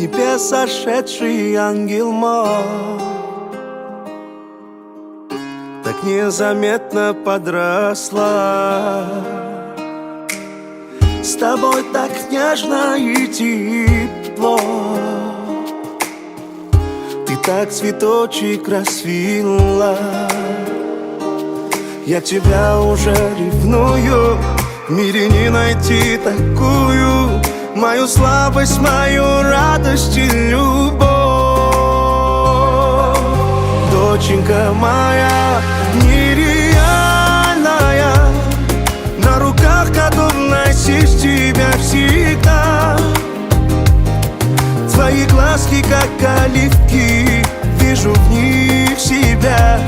небес сошедший ангел мой так незаметно подросла. С тобой так нежно и тепло, ты так цветочек расцвела. Я тебя уже ревную, в мире не найти такую, мою слабость, мою радость и любовь. Доченька моя нереальная, на руках готов носить тебя всегда. Твои глазки, как оливки, вижу в них себя,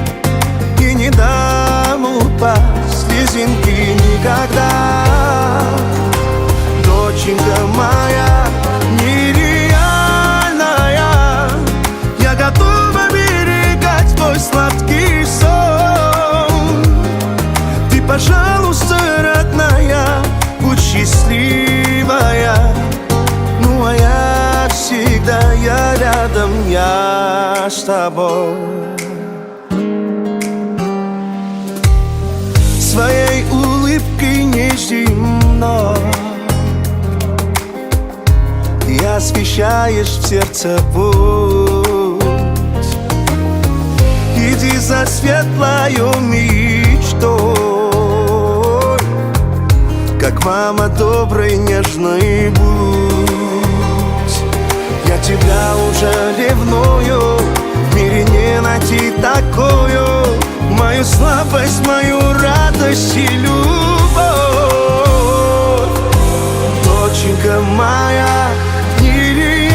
и не дам упасть слезинки никогда. Доченька моя нереальная, я готова оберегать твой сладкий сон. Ты, пожалуйста, родная, будь счастливая. Ну а я всегда, я рядом, я с тобой. Своей улыбкой неземной ты освещаешь в сердце путь. Иди за светлою мечтой, как мама доброй, нежной будь. Я тебя уже ревную, в мире не найти такую, мою слабость, мою радость и любовь. Доченька моя нереальная,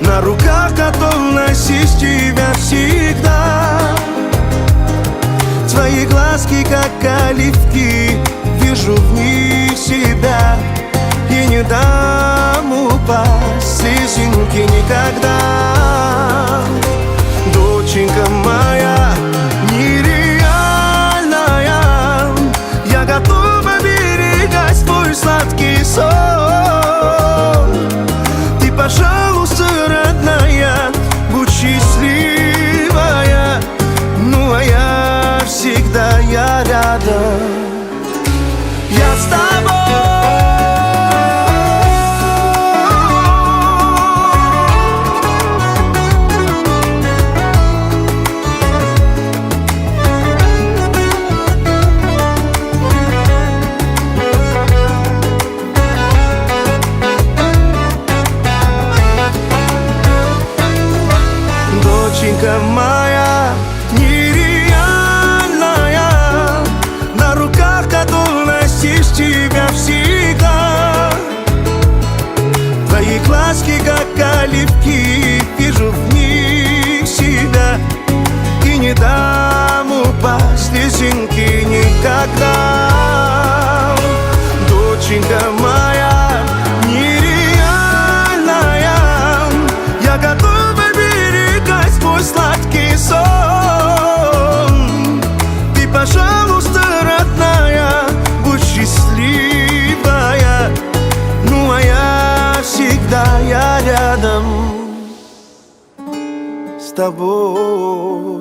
на руках готов носить тебя всегда. Твои глазки, как оливки, вижу в них себя, и не дам упасть слезинки никогда. Доченька моя нереальная, я готова оберегать твой сладкий сон. Ты, пожалуйста, родная, будь счастливая. Ну а я всегда, я рядом, я с тобой. Доченька моя нереальная, на руках готов носить тебя всегда. Твои глазки, как оливки, вижу в них себя, и не дам упасть слезинки никогда. Доченька моя нереальная, я готов твой сладкий сон. Ты, пожалуйста, родная, будь счастливая. Ну а я всегда, я рядом с тобой.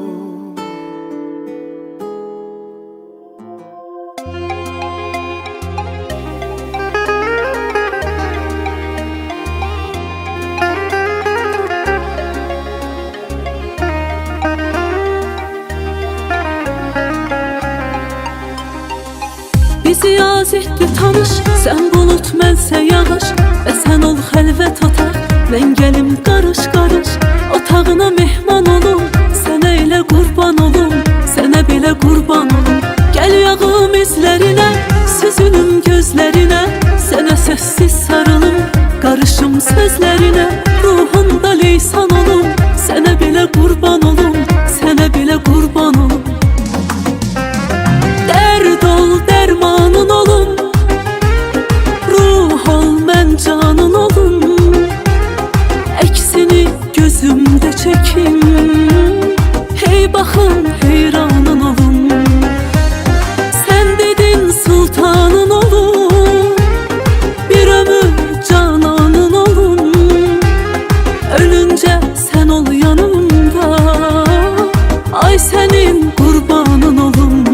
Bizi yaz etdi tanış, sən bulut, mənsə yağış, və sən ol xəlvət otaq, mən gəlim qarış-qarış. Otağına mehman olum, sənə elə qurban olum, sənə belə qurban olum. Gəl yağım izlərinə, süzülüm gözlərinə, sənə səssiz sarılım, qarışım sözlərinə. Ruhunda leysan olum, sənə belə qurban olum, sənə belə qurban olum. Dərd ol, dərmanın olum, ruh ol, mən canın olum. Əksini gözümdə çəkim, hey baxın, heyranın olum. Sən dedin sultanın olum, bir ömür cananın olum. Ölünce sen ol yanımda, ay senin kurbanın olum.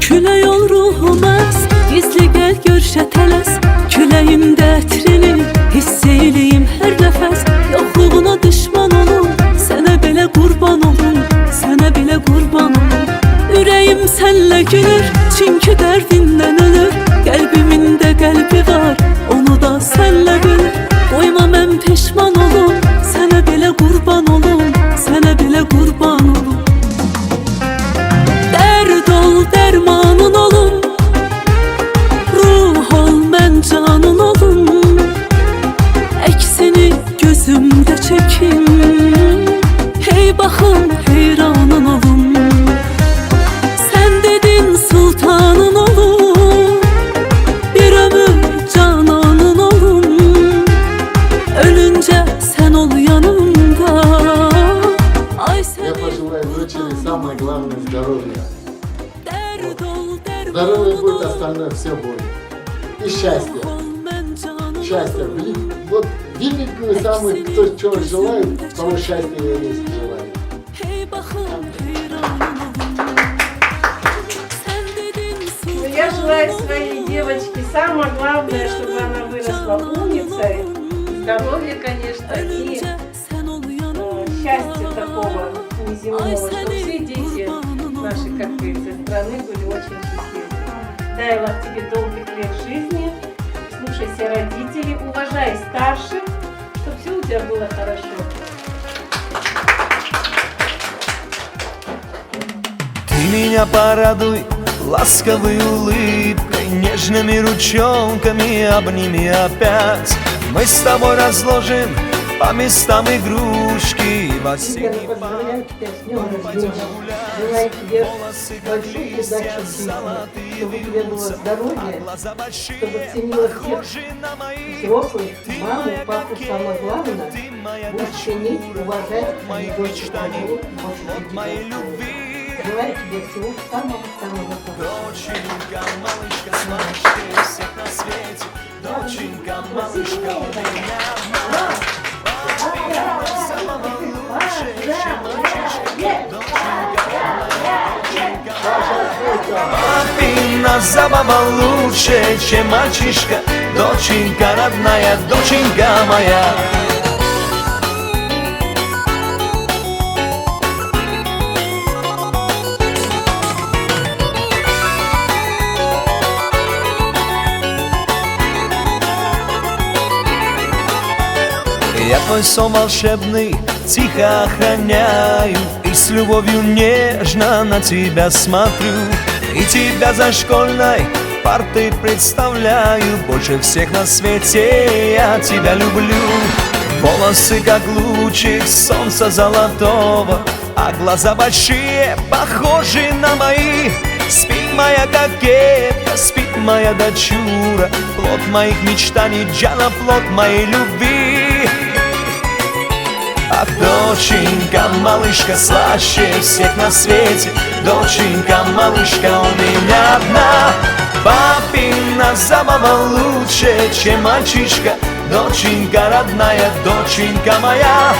Külək ol ruhum əz, gizli gəl görşə tələs. Küləyimdə ətrini hiss eyləyim hər nəfəs. Yoxluğuna düşman olum, sənə belə qurban olum, sənə belə qurban olum. Ürəyim sənlə gülür, çünki dərdindən ölür. Qəlbimin də qəlbi var, onu da sənlə bölür. Qoyma mən peşman olum, sənə belə qurban olum, sənə belə qurban olum. Dərd ol, dərmanın olum, ruh ol, mən canın olum. Əksini gözümdə çəkim, hey baxım, heyranın olum. Sən dedin sultanın olum, bir ömür cananın olum. Ölünce sen ol yanımda, ay sen. Я пожелаю дочери самое главное здоровья. Здоровье будет, остальное все будет. И счастье. Счастье. Вот великую самую, кто чего желает, того счастья я есть желаю. Я желаю своей девочке самое главное, чтобы она выросла умницей, здоровья, конечно, и счастья такого неземного, чтобы все дети нашей, как говорится, страны были очень счастливы. Дай Аллах тебе долгих лет жизни, слушайся родителей, уважай старших, чтобы все у тебя было хорошо. Ты меня порадуй ласковой улыбкой, нежными ручонками обними опять. Мы с тобой разложим по местам игрушки в осенний Поздравляю тебя с днем рождения. Желаю тебе большой удачи в жизни, чтобы у тебя было здоровье, чтобы ценила всех взрослых, маму, папу, самое главное, будешь ценить, уважать, а не больше того, больше тебя. Желаю тебе всего самого-самого хорошего. Доченька, малышка, смачнее всех на свете. Доченька, малышка, у меня одна. Самого лучше, чем мальчишка. Папина забава лучше, чем мальчишка. Доченька родная, доченька моя. Я твой сон волшебный тихо охраняю, и с любовью нежно на тебя смотрю. И тебя за школьной партой представляю, больше всех на свете я тебя люблю. Волосы как лучик солнца золотого, а глаза большие, похожи на мои. Спит моя кокетка, спит моя дочура, плод моих мечтаний, Джана, плод моей любви. Ах, доченька, малышка, слаще всех на свете. Доченька, малышка, у меня одна. Папина забава лучше, чем мальчишка. Доченька родная, доченька моя.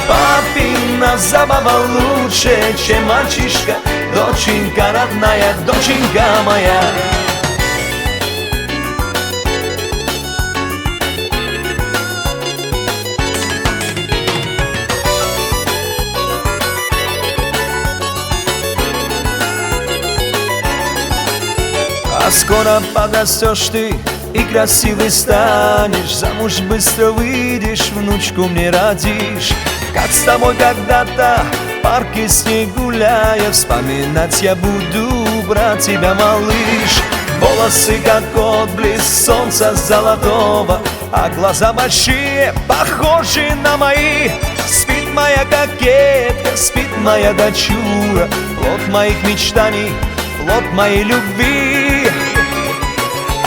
Папина забава лучше, чем мальчишка. Доченька родная, доченька моя. А скоро подрастешь ты и красивый станешь, замуж быстро выйдешь, внучку мне родишь. Как с тобой когда-то в парке с ней гуляя, вспоминать я буду, брать тебя, малыш. Волосы как отблеск солнца золотого, а глаза большие, похожи на мои. Спит моя кокетка, спит моя дочура, плод моих мечтаний, плод моей любви.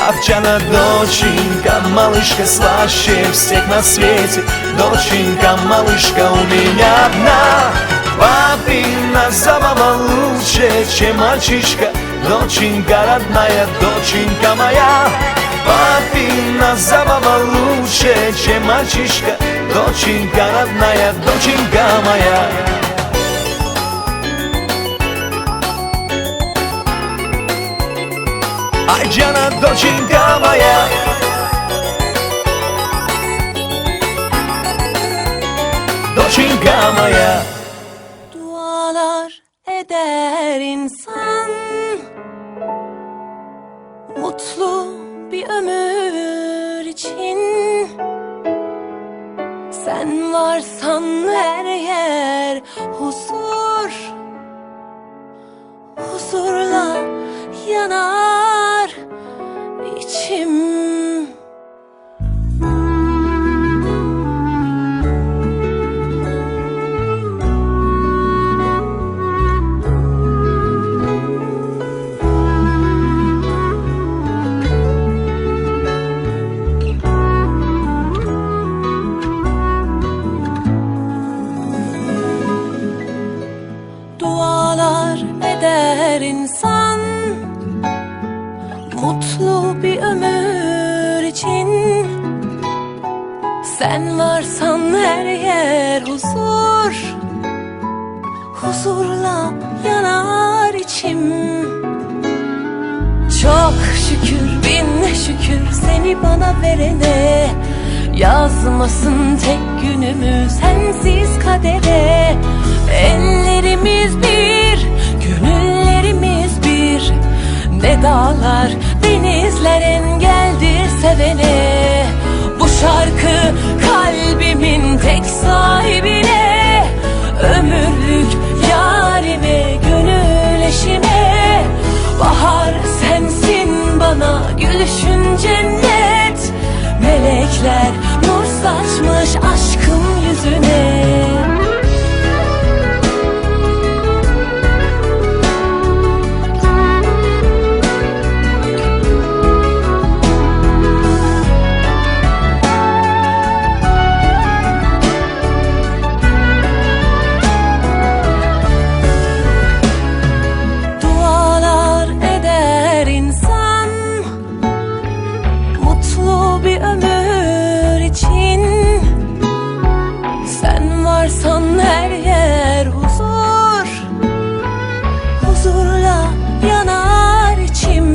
Овчана, доченька, малышка слаще всех на свете. Доченька, малышка у меня одна. Папина забава лучше, чем мальчишка. Доченька родная, доченька моя. Папина забава лучше, чем мальчишка. Доченька родная, доченька моя. Aycana, доченька моя. Доченька моя. Dualar eder insan, mutlu bir ömür için. Sen varsan her yer huzur, huzurla yanar içim. Dualar eder insan, mutlu bir ömür için. Sen varsan her yer huzur, huzurla yanar içim. Çok şükür, bin şükür seni bana verene. Yazmasın tek günümü sensiz kadere. Ellerimiz bir, gönüllerimiz bir. Ne dağlar, denizler engeldir sevene. Bu şarkı kalbimin tek sahibine. Ömürlük yarime, gönül eşime. Bahar sensin bana, gülüşün cennet. Melekler nur saçmış aşkım yüzüne. Dualar eder insan, mutlu bir ömür için. Sen varsan her yer huzur, huzurla yanar içim.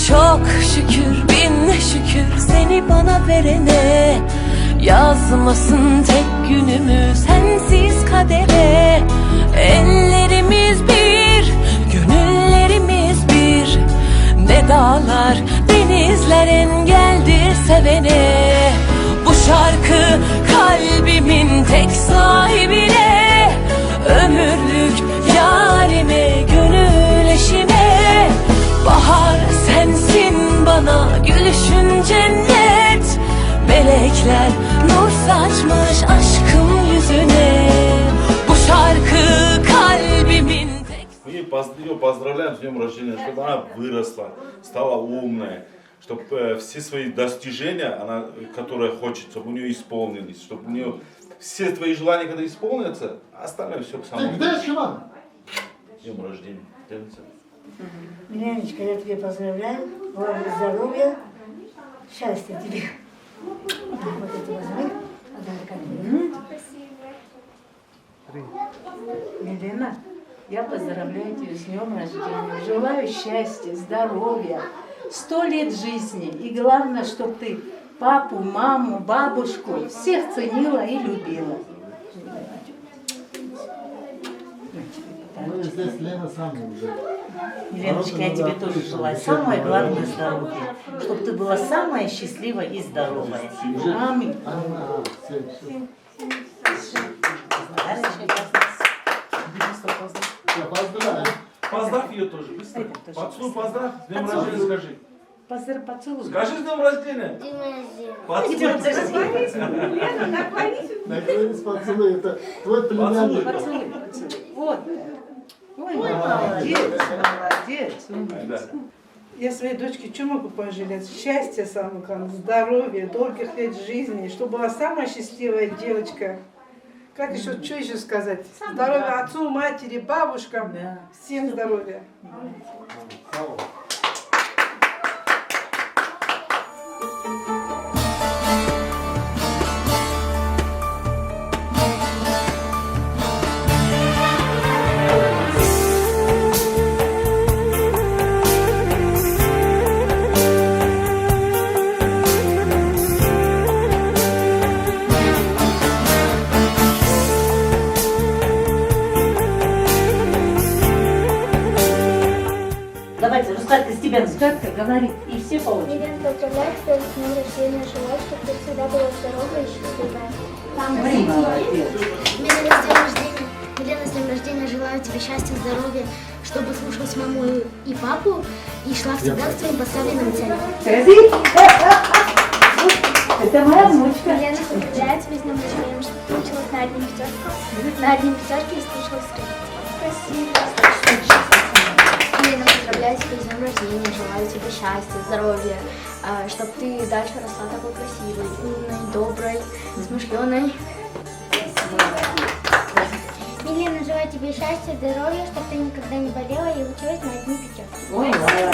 Çok şükür, bin şükür seni bana verene. Yazmasın tek günümü sensiz kadere. Ellerimiz bir, gönüllerimiz bir. Ne dağlar, denizler engeldir sevene. Bu şarkı kalbimin tek sahibine. Ömürlük yarime, gönül eşime. Bahar sensin bana, gülüşün cennet. Melekler nur saçmış aşkım yüzüne. Bu şarkı kalbimin tek... Мы ее поздравляем с днем рождения, чтобы она выросла, стала умная, чтобы все свои достижения, которые хочет, чтобы у нее исполнились, чтобы у нее все твои желания, когда исполнятся, остальное все к самому. Где Шиван? Днем рождения. Миленочка, я тебя поздравляю. Здоровья, счастья тебе. Вот это возьми. Милена, я поздравляю тебя с днем рождения. Желаю счастья, здоровья, 100 лет жизни. И главное, чтобы ты папу, маму, бабушку всех ценила и любила. Ну, здесь Лена сама уже. Леночка, я тебе тоже желаю самое главное здоровье, чтобы ты была самая счастливая и здоровая. Аминь. Поздравляю. Поздравь ее тоже, быстро. Поцелуй, поздравь, с днем рождения скажи. Поцелуй. Скажи с днем рождения. Идем, Поцелуй. Лена, наклонись. Наклонись, поцелуй, это твой племянник. Поцелуй. Вот. Ой, молодец, молодец. Да. Я своей дочке что могу пожелать? Счастья, самое главное, здоровья, долгих лет жизни, чтобы была самая счастливая девочка. Как еще, что еще сказать? Здоровья отцу, матери, бабушкам. Да. Всем здоровья. Давайте, Рускатка, с тебя Рускатка говорит, и все получат. Милен, поздравляю тебя с днем рождения. Желаю, чтобы ты всегда была здорова и счастливая. Молодец. Милена, с днем рождения. Желаю тебе счастья, здоровья, чтобы слушалась маму и папу и шла всегда к своим поставленным целям. Это моя внучка. Милена, поздравляю тебя с днем рождения, чтобы ты училась на одни пятерке и слушалась родителей. Спасибо. Милена, поздравляю тебя с днем рождения. Желаю тебе счастья, здоровья, чтобы ты дальше росла такой красивой, умной, доброй, смышленой. Милена, желаю тебе счастья, здоровья, чтобы ты никогда не болела и училась на одни пятерки. Ой, молодец.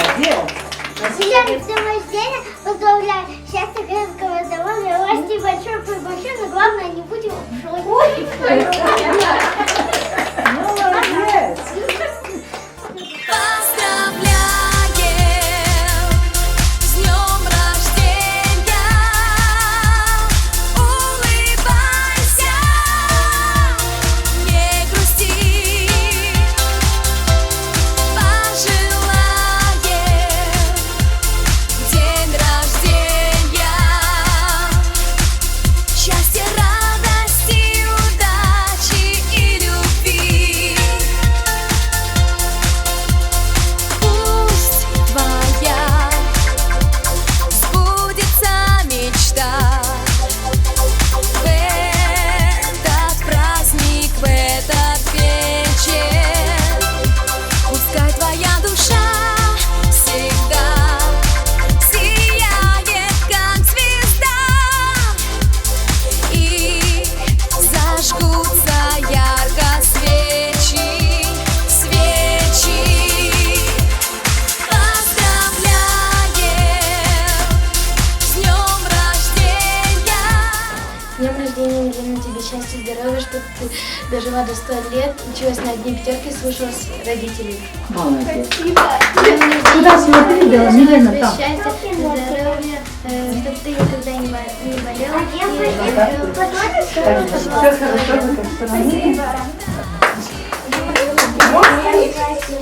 Милена, с днем рождения, поздравляю, счастья, крепкого здоровья, расти большой, но главное, не будь большой. Молодец. С днем рождения, улыбайся, не грусти, пожелаем день рождения, счастья, радости, удачи и любви. Пусть твоя сбудется мечта в этот праздник, в этот вечер. Пускай твоя душа всегда сияет, как звезда, и зажгутся ярко свечи, свечи. Поздравляем с днем рождения! С днем рождения, Милена, тебе счастья, здоровья, чтобы ты дожила до 100 лет, училась на одни пятерки, слушалась родителей. Молодец. Куда смотри, да, Милена, там. Счастья, здоровья, чтобы ты никогда не болела. Все хорошо, как Спасибо.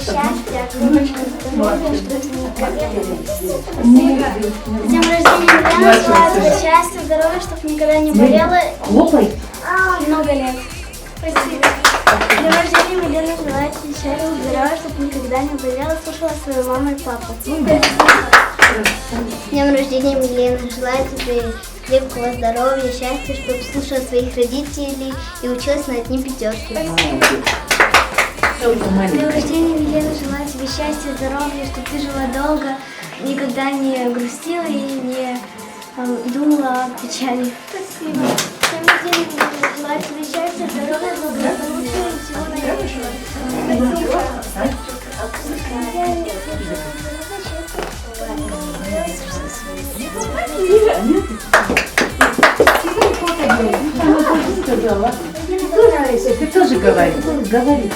Счастья, внучка, здоровья, чтобы ты никогда не болела. С днем рождения, Милена, желаю тебе счастья, здоровья, чтобы никогда не болела. Хлопай. Много лет. Спасибо. С днем рождения, Милена, желаю тебе счастья, здоровья, чтобы никогда не болела, слушала свою маму и папу. С днем рождения, Милена, желаю тебе крепкого здоровья, счастья, чтобы слушала своих родителей и училась на одни пятерки. С днем рождения, Милена, желаю тебе счастья, здоровья, чтобы ты жила долго, никогда не грустила и не думала о печали. Спасибо. С днем рождения, Милена, желаю тебе счастья, здоровья, благополучия и всего наилучшего. Ты тоже говори. Говори.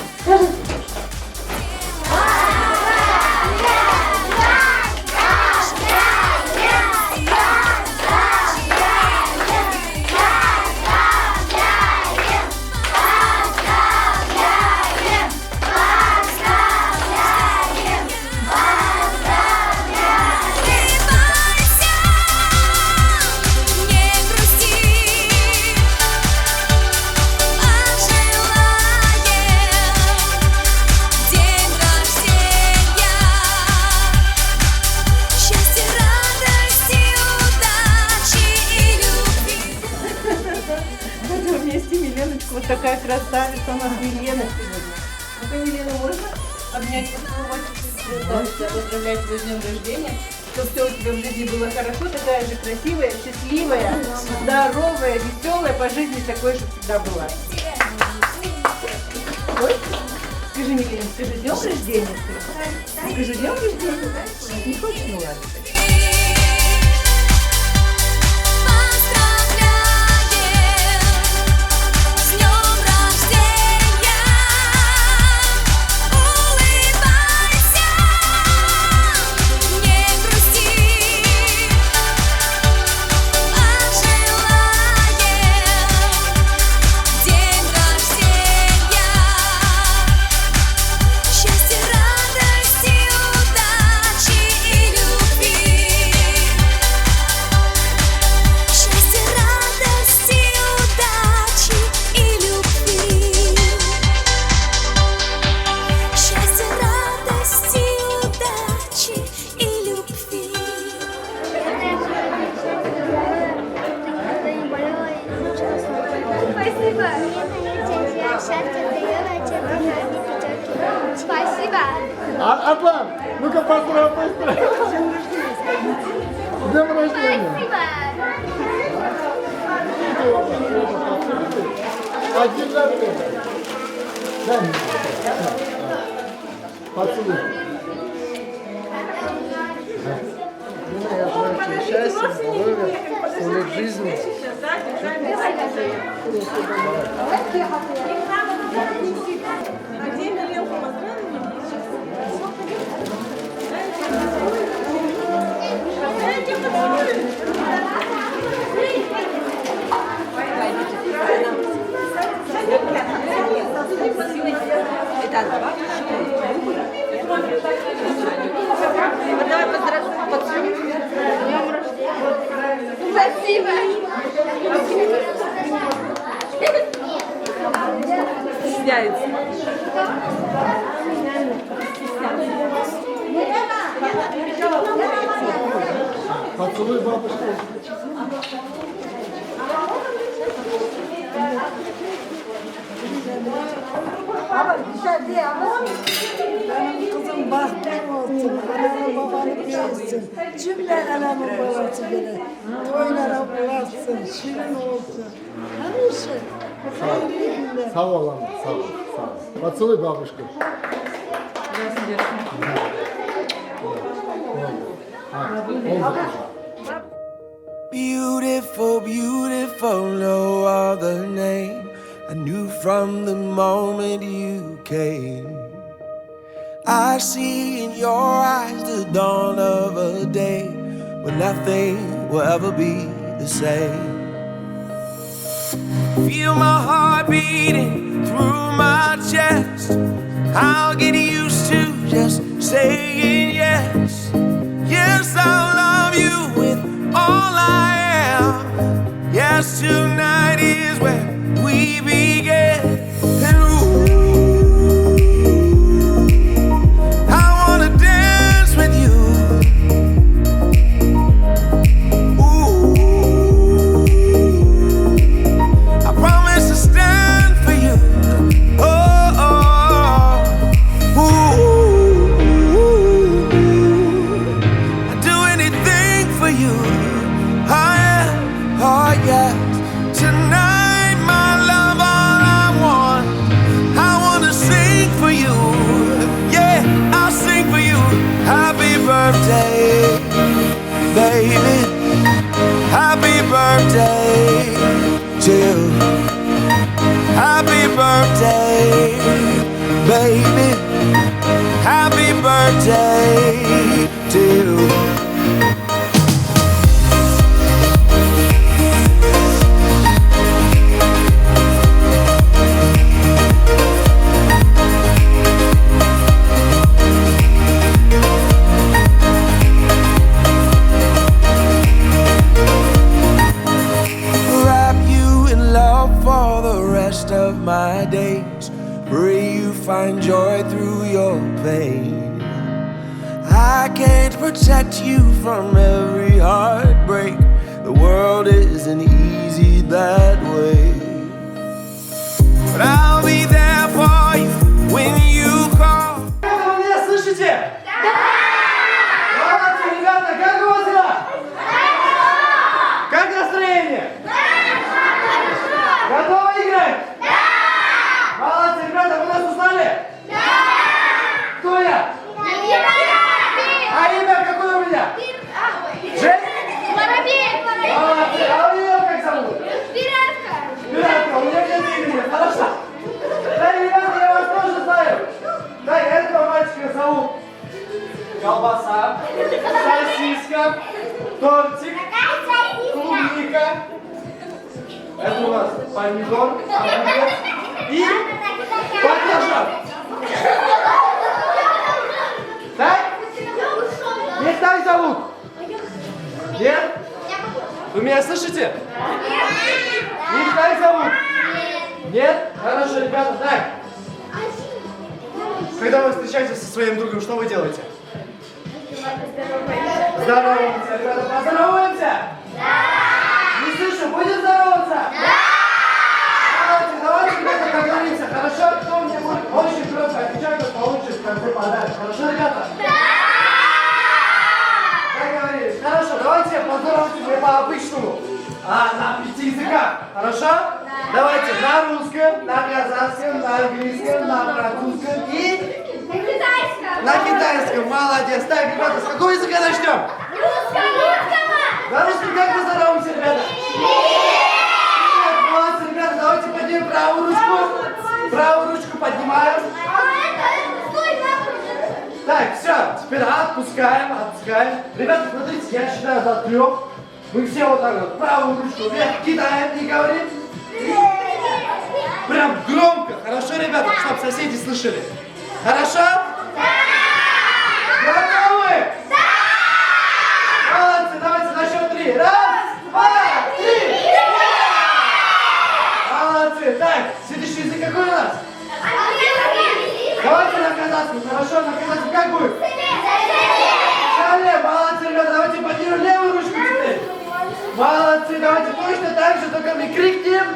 Не грусти, а желаем Вот такая красавица у нас Елена сегодня. Ну-ка, Елена, можно обнять, поцеловать? Да, поздравлять тебя с днем рождения. Чтобы все у тебя в жизни было хорошо, такая же красивая, счастливая, здоровая, веселая, по жизни такой же всегда была. Ой, скажи, Елена, скажи, днем рождения ты? Скажи, днем рождения, да? Не хочешь, ну ладно. Спасибо. Атлан, ну-ка поздравь быстро. С днем рождения. Один за другим. Дай мне. Поцелуй. Я желаю тебе счастья, здоровья, полной жизни. Давай поздравляем. Спасибо. Стесняется. Поцелуй бабушку. Kızım bahtın olsun, ananı babanı görsün. Cümle anamın babası bile. Toylara ulaşsın, şirin olsun. Her şey. Hayırlı günler. Sağ ol anne, sağ ol. Sağ ol. Поцелуй бабушку. Beautiful, beautiful, no other name. I knew from the moment you came. I see in your eyes the dawn of a day when nothing will ever be the same. Feel my heart beating through my chest. I'll get used to just saying yes. Yes, I'll love you with all I am. Yes, tonight is where we begin. And ooh, I wanna dance with you. Ooh, I promise to stand for you. Oh, oh, ooh, I'd do anything for you. Oh yeah, oh yeah. Tonight, my love, all I want. I wanna sing for you. Yeah, I'll sing for you. Happy birthday, baby. Happy birthday to you. Happy birthday, baby. Happy birthday to you. Wrap you in love for the rest of my days. Pray you find joy through your pain. I can't protect you from every heartbreak. The world isn't easy that way. помидор, огурец и баклажан. Так? Их так зовут? Нет? Вы меня слышите? Их так зовут? Нет? Хорошо, ребята, так. Когда вы встречаетесь со своим другом, что вы делаете? Здороваемся, ребята, поздороваемся? Да! Не слышу, будем здороваться? Да! Давайте, ребята, договоримся, хорошо? Кто мне будет очень громко отвечать, кто получит в конце подарок. Хорошо, ребята? Да! Договорились. Хорошо, давайте поздороваемся по-обычному. На 5 языках. Хорошо? Да. Давайте на русском, на казахском, на английском, на французском и... На китайском. На китайском. Молодец. Так, ребята, с какого языка начнем? Русского. На русском как мы здороваемся, ребята? Привет. Молодцы, ребята, давайте поднимем правую ручку. Правую ручку поднимаем. Так, все. Теперь отпускаем, отпускаем. Ребята, смотрите, я считаю до 3. Мы все вот так вот правую ручку вверх кидаем и говорим. Прям громко. Хорошо, ребята, чтобы соседи слышали. Хорошо? Да! Готовы? Да! Молодцы, давайте на счет 3. Раз, два, 3. Молодцы. Так, следующий язык какой у нас? Давайте на казахском. Хорошо, на казахском как будет? Шале. Молодцы, ребята, давайте поднимем левую ручку теперь. Молодцы, давайте точно так же, только мы крикнем.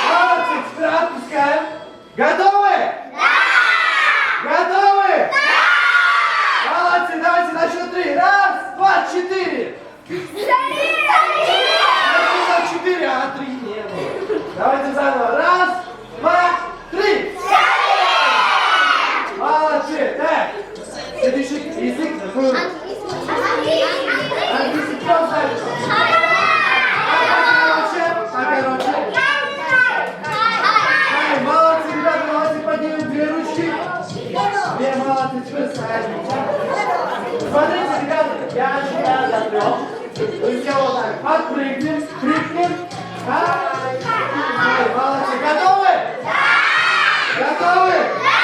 Молодцы, теперь отпускаем. Готовы? Да! Готовы? Да! Молодцы, давайте на счет 3. Раз, два, 4. Я сказал 4, а 3 не было. Давайте заново. Раз, два, 3. Молодцы, так. Следующий язык какой? Английский, кто знает? Покороче. Молодцы, ребята, давайте поднимем 2 ручки. 2, молодцы, теперь ставим. Смотрите, ребята, я считаю до 3. Вы все вот так подпрыгнем, крикнем. Молодцы, готовы? Да! Готовы? Да!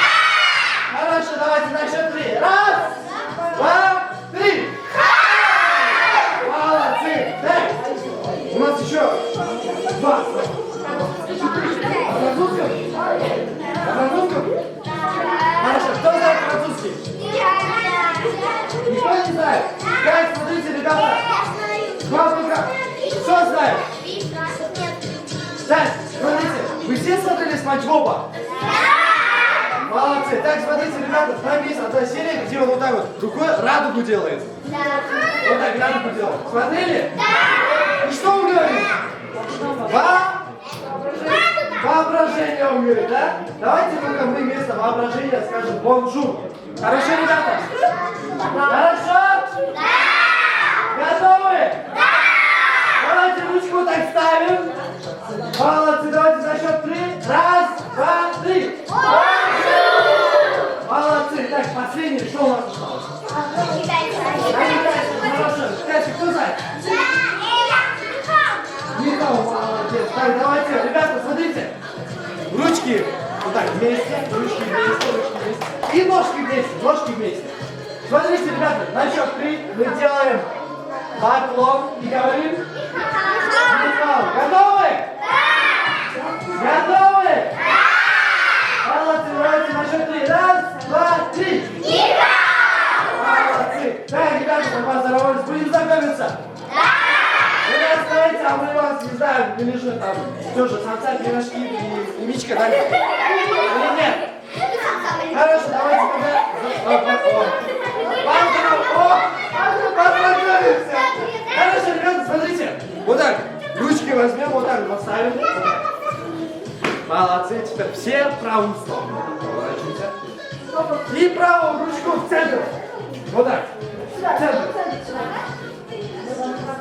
Хорошо, давайте на счет 3. Раз, два, 3. Молодцы. Так, у нас еще 2. На французском? На французском? Хорошо, кто знает французский? Никто не знает? Так, смотрите, ребята. Вам только что знает? Так, смотрите, вы все смотрели Спанч Боба? Молодцы. Так, смотрите, ребята, там есть одна серия, где он вот так вот рукой радугу делает. Вот так радугу делает. Смотрели? И что он говорит? Воображение он говорит, да? Давайте только мы вместо воображения скажем бонжур. Хорошо, ребята? Хорошо? Готовы? Давайте ручку вот так ставим. Молодцы, давайте на счет 3. Раз, два, 3. Молодцы. Так, последний, что у нас осталось? Хорошо. Катя, кто знает? Никого, молодец. Так, давайте, ребята, смотрите. Ручки вот так вместе, ручки вместе, ручки вместе. И ножки вместе, ножки вместе. Смотрите, ребята, на счет 3 мы делаем поклон и говорим. Готовы? Готовы? Молодцы, давайте на счет 3. Раз, два, 3. Молодцы. Так, ребята, мы поздоровались. Будем знакомиться? Вы нас знаете, а мы вас не знаем, или же там тоже самца, пирожки и Мичка, да? Или нет? Хорошо, давайте познакомимся. Хорошо, ребята, смотрите. Вот так, ручки возьмем, вот так поставим. Молодцы, теперь все в правую сторону. Поворачиваемся. И правую ручку в центр. Вот так. В центр.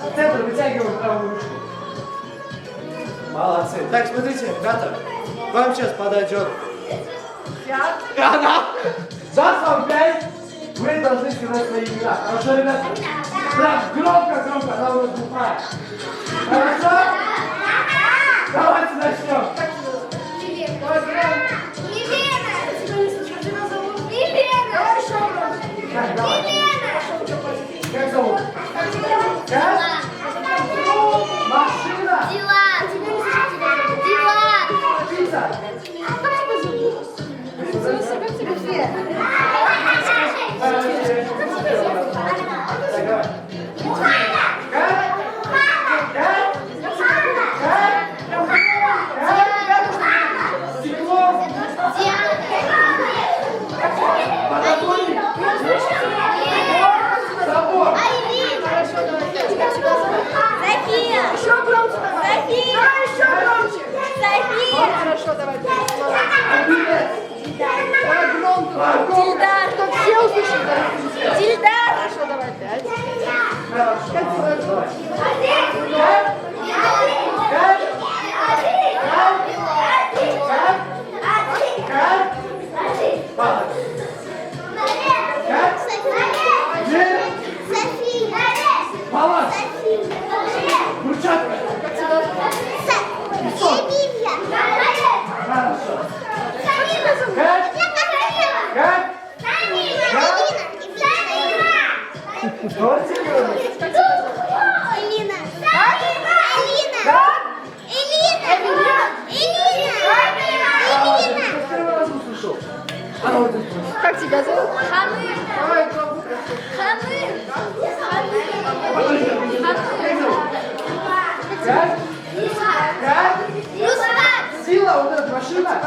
В центр вытягиваем правую ручку. Молодцы. Так, смотрите, ребята, вам сейчас подойдет. Она. Даст вам 5. Вы должны сказать свои имена. Хорошо, ребята? Прям громко, она у нас глухая. Хорошо? крутила вот эта машина?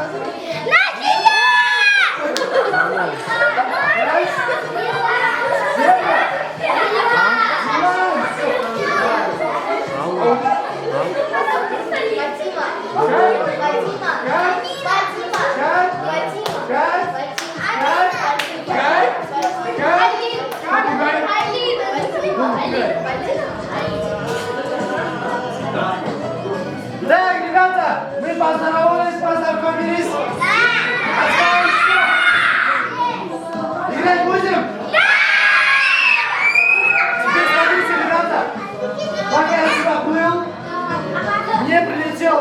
Так, ребята, мы поздоровались, познакомились. Осталось что? Играть будем? Теперь смотрите, ребята, пока я сюда плыл, мне прилетел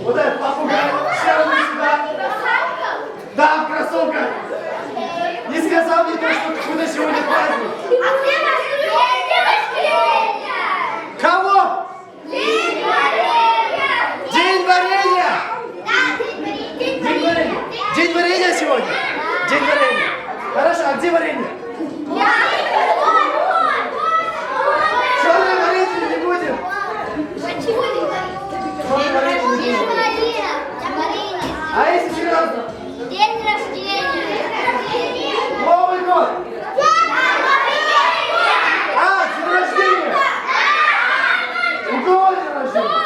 вот этот попугай, сел на сюда. Да, в кроссовках. И сказал мне то, что куда сегодня праздник. Кого? День варенья! День варенья! День варенья сегодня! День варенья! Хорошо, а где варенье? Черное варенье не будем! Черное варенье не будем! А если серьезно? День рождения! Новый год! А, день рождения! У кого день рождения?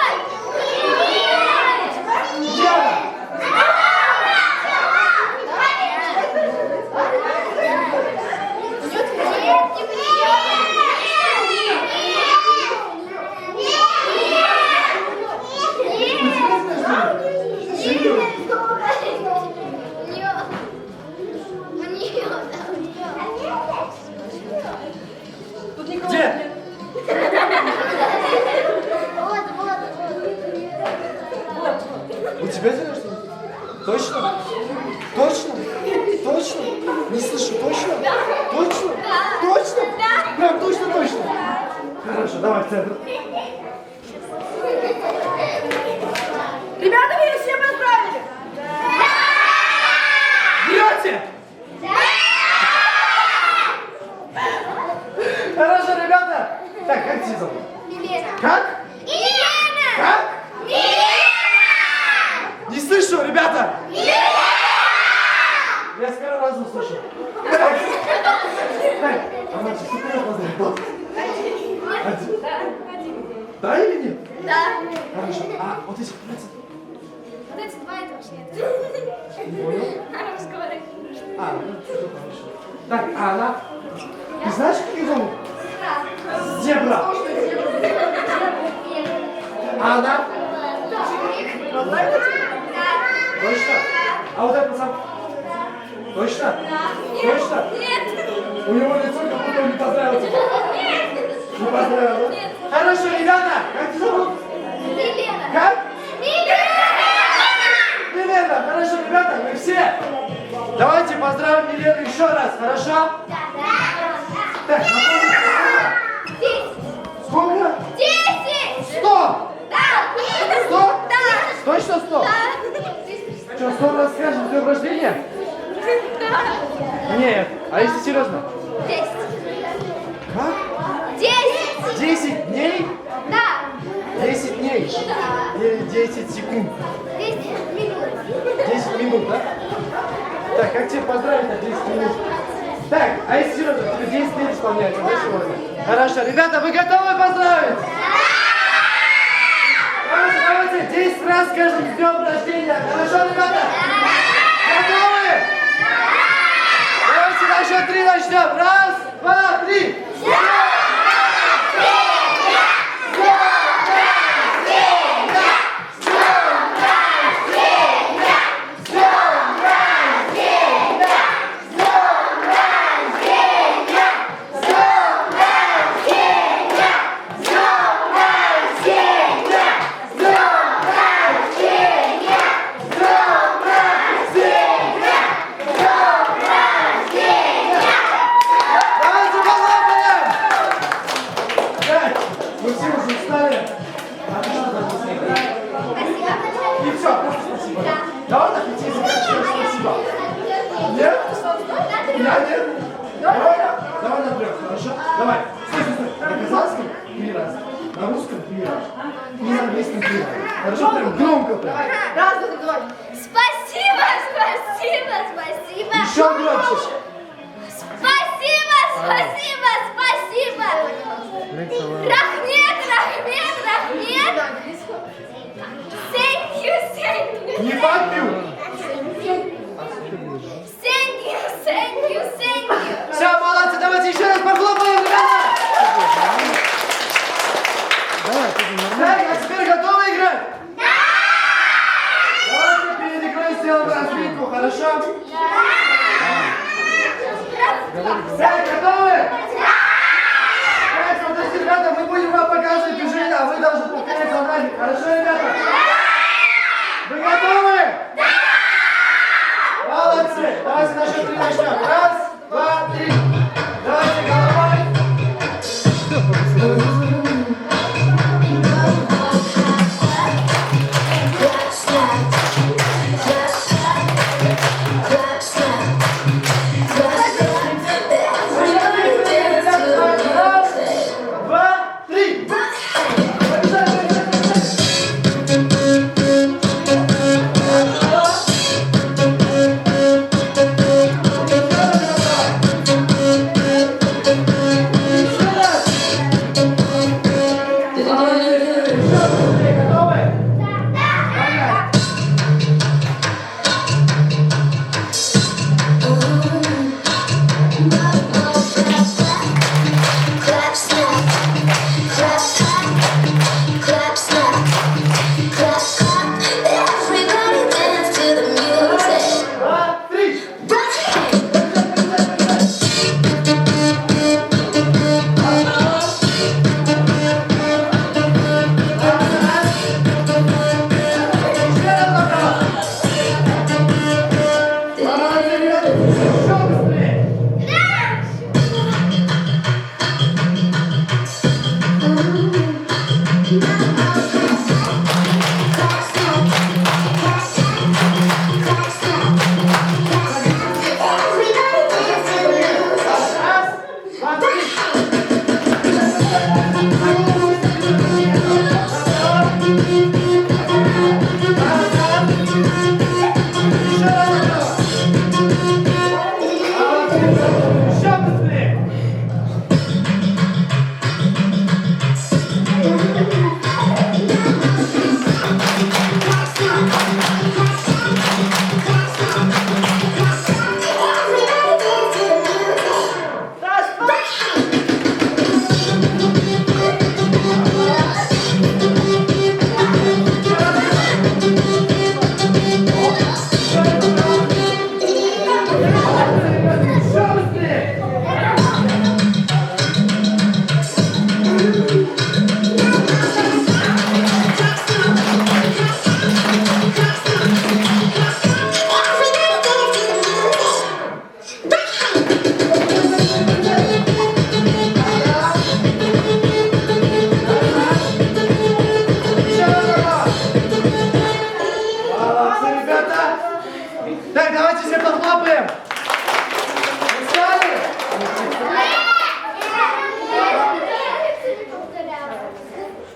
Диана! Где? У тебя день рождения? Точно? Точно? Точно? Не слышу, точно? Точно? Точно? Прям точно? Хорошо, давай в центр. Ребята, вы все поздравили? Берете? Хорошо, ребята. Так, как тебя зовут? Как? Как? Не слышу, ребята! Я с первого раза услышал. Так, а мальчик, сколько раз поздравил? Один. Да или нет? Да. Хорошо. А вот эти 15? Вот эти два это вообще. Не понял? Русского. А, ну, все хорошо. Так, а она? Ты знаешь, как ее зовут? Зебра. А она? Точно? А вот этот пацан? Точно? Точно? Нет. У него лицо, как будто он не поздравил тебя. Не поздравил, да? Хорошо, ребята, как тебя зовут? Елена. Как? Елена, хорошо, ребята, мы все. Давайте поздравим Елену еще раз, хорошо? Так, напомните, сколько? 10. 100! Да. 100? Да. Точно 100? Что, 100 раз скажем, днем рождения? Да. Нет. А если серьезно? 10. Как? 10. 10 дней? Да. 10 дней? Да. Или 10 секунд? 10 минут. 10 минут, да? Так, как тебе поздравить на 10 минут? Так, а если серьезно, тебе 10 лет исполняется, да, сегодня? Хорошо, ребята, вы готовы поздравить? Давайте 10 раз скажем с днем рождения. Хорошо, ребята? Готовы? Давайте на счет 3 начнем. Раз, два, три. Давай на 5 языках скажем спасибо. Нет? Я нет? Давай на 3, хорошо? Давай. Стой. На казахском 3 раза. На русском 3 раза. И на английском 3 раза. Хорошо? хорошо, прям громко прям. Раз, два. Спасибо, спасибо, спасибо. Еще громче. Спасибо, спасибо, спасибо. Рахмет, рахмет, рахмет. Thank you, thank you. Не попью. Thank you, thank you, thank you. Все, молодцы, давайте еще раз похлопаем, ребята. Так, а теперь готовы играть? Да! Давайте перед игрой сделаем разминку, хорошо? Так, готовы? Так, смотрите, ребята, мы будем вам показывать движение, а вы должны повторять за нами. Хорошо, ребята? Вы готовы? Да! Молодцы! Давайте на счет 3 начнем. Раз, два, три. Давайте головой.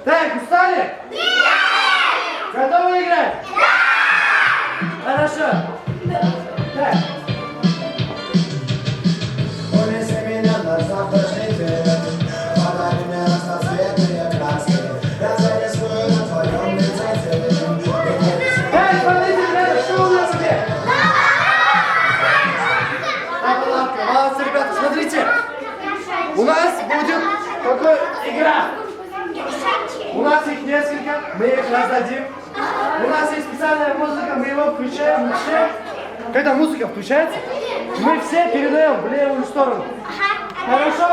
Так, устали? Нет! Готовы играть? Да! Хорошо. Так. Унеси меня на завтрашний день, подари мне разноцветные краски, я зарисую на твоем лице тень. Эй, смотрите, ребята, что у нас здесь? Лапка, молодцы, ребята, смотрите. У нас будет такая игра. У нас их несколько, мы их раздадим. У нас есть специальная музыка, мы его включаем. Когда музыка включается, мы все передаем в левую сторону. Хорошо?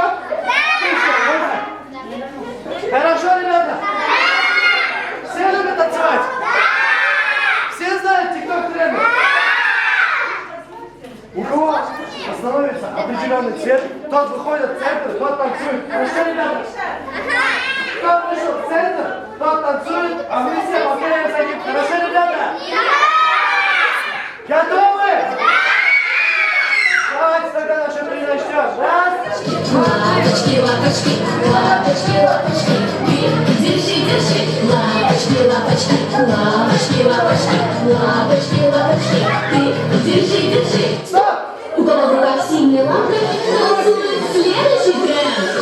Хорошо, ребята? Все любят танцевать? Все знают тикток-тренды? У кого становится определенный цвет, тот выходит в центр, тот танцует. Хорошо, ребята? Кто пришел в центр, тот танцует, а мы все повторяем за ним. Хорошо, ребята? Готовы? Давайте тогда наша начнем. Раз. Лапочки, лапочки, лапочки, лапочки, держи, держи, лапочки. Лапочки, лапочки, лапочки, лапочки, лапочки, лапочки. Ты держи, держи. Стоп! У кого в руках сильные лапы, танцует следующий тренд.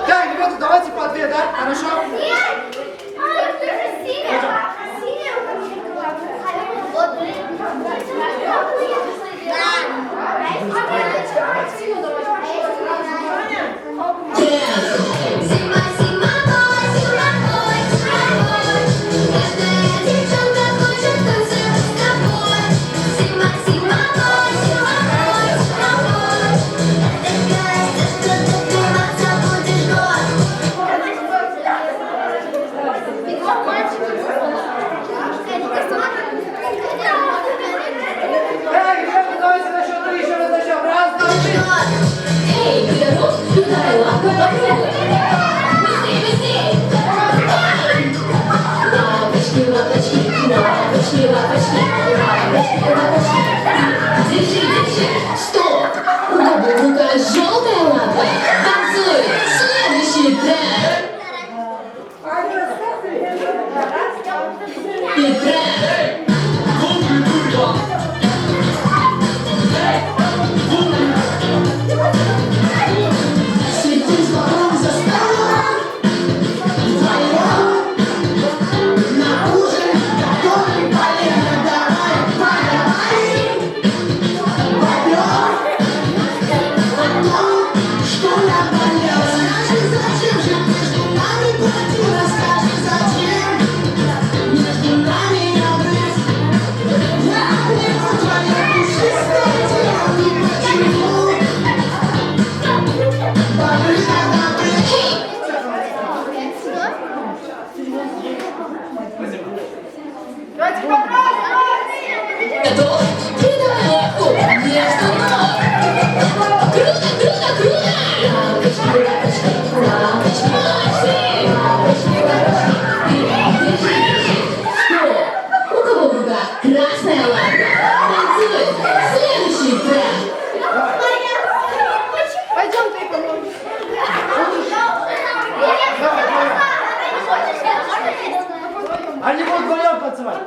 Так, ребята, давайте по ответ, да? Хорошо? Зима, зима, мой, зима, мой, зима, мой. Каждая девчонка хочет танцевать с тобой. Зима, зима, мой, зима, мой, зима, мой. Такая, что ты пиваться будешь год. Так, ребята, давайте на счет 3 еще раз начнем. Раз, два, три. Эй, ты готов? Давай лапку попробуй. Быстрей, быстрей. Лапочки, лапочки, лапочки, лапочки, лапочки, лапочки. Держи, держи. Стоп. У кого в руках желтая лапа? Танцуй. Следующий тренд. И тренд. Светись вокруг за столом. Вдвоем. На ужин готовим полезно. Давай, подавай. Попьем. О том, что наболело. Скажи, зачем же между нами платил? Расскажи, зачем между нами обрыв. Я обниму твое пушистое тело. И почему? Давайте попробуем. Готов? Передавай лапку между ног. Круто, круто, круто! Лапочки, лапочки, лапочки, лапочки, лапочки, лапочки. Держи, держи. Стоп! У кого в руках красная лапка? Танцуй. Следующий тренд. Пойдем, ты поможешь. Они будут вдвоем танцевать.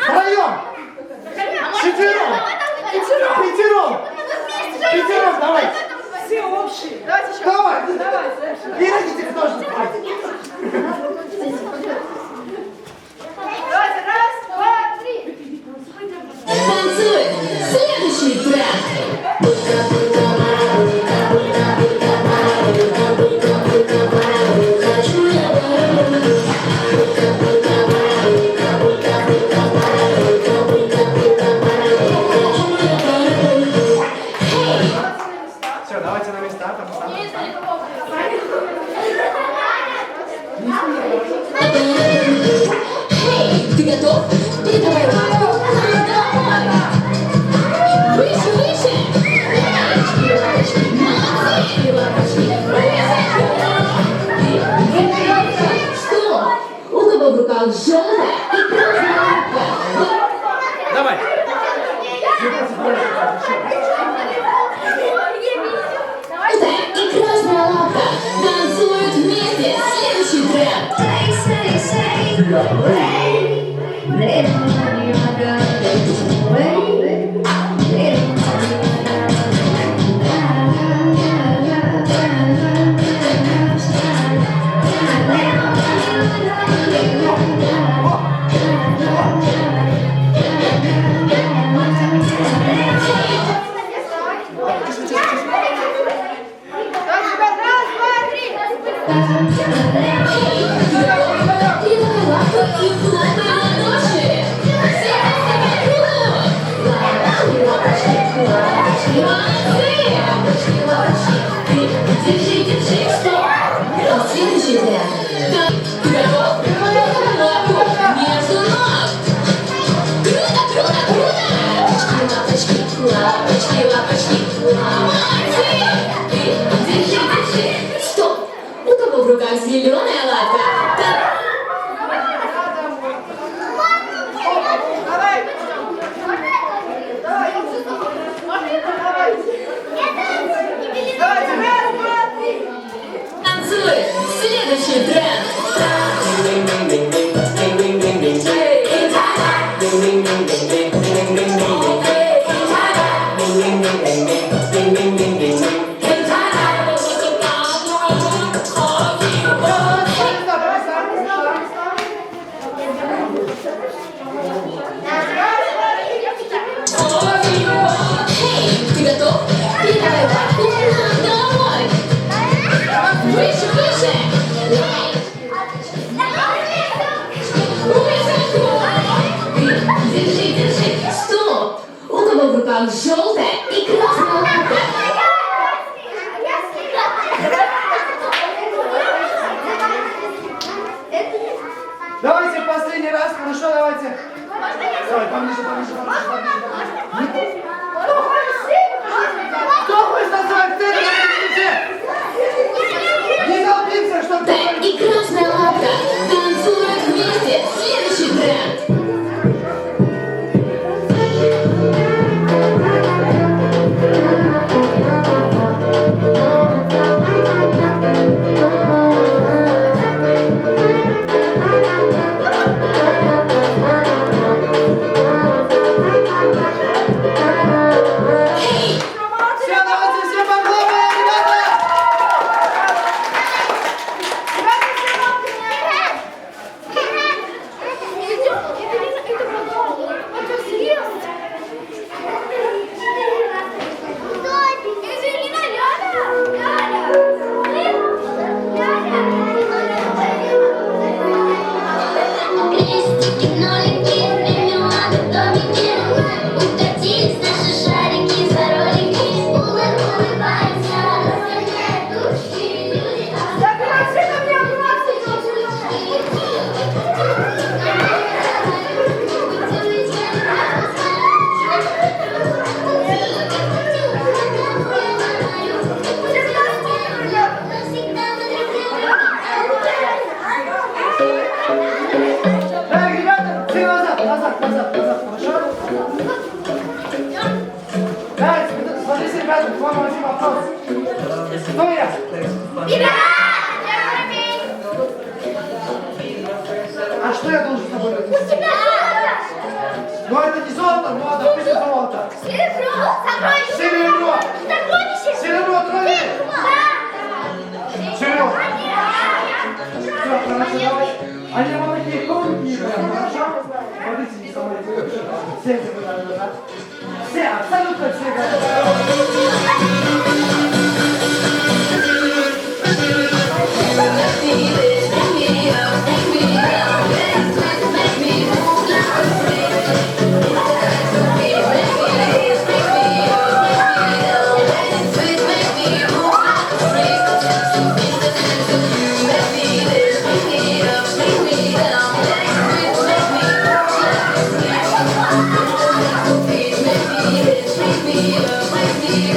Вдвоем. Четвером. Пятером. Пятером, давайте. Все общие. Давайте еще. Давай. Давай. И родители тоже. Давайте, раз, два, три. Танцуй. Следующий тренд. Все, давайте на места. Эй, ты готов? Передавай лапку. Давай. Выше, выше. Лапочки, лапочки. Молодцы. Лапочки. Стоп. У кого в руках желтая и красная лапка? Давай. Желтая и красная лапка танцуют вместе. Следующий тренд. Передавай лапку и хлопай в ладоши. Все вместе лапочки, лапочки, лапочки, лапочки. Держи, держи, стоп. Следующий тренд. Ты готов? Передавай лапку между ног. Круто, круто, круто. Лапочки, лапочки, лапочки, лапочки. Держи, держи. Стоп. У кого в руках зеленая лапка? Давайте, давайте. Давай, поближе. Кто хочет танцевать? Ты не толпимся, чтобы... Так и красная лапка. Танцуют вместе. Следующий тренд. А что я должен с тобой делать? Ну это не золото, ну это пусть золото. Серебро! Серебро, трое! Серебро! Все, хорошо, давай. Они вот такие тонкие, прям, хорошо? Смотрите, не со мной. Все, абсолютно все. Make me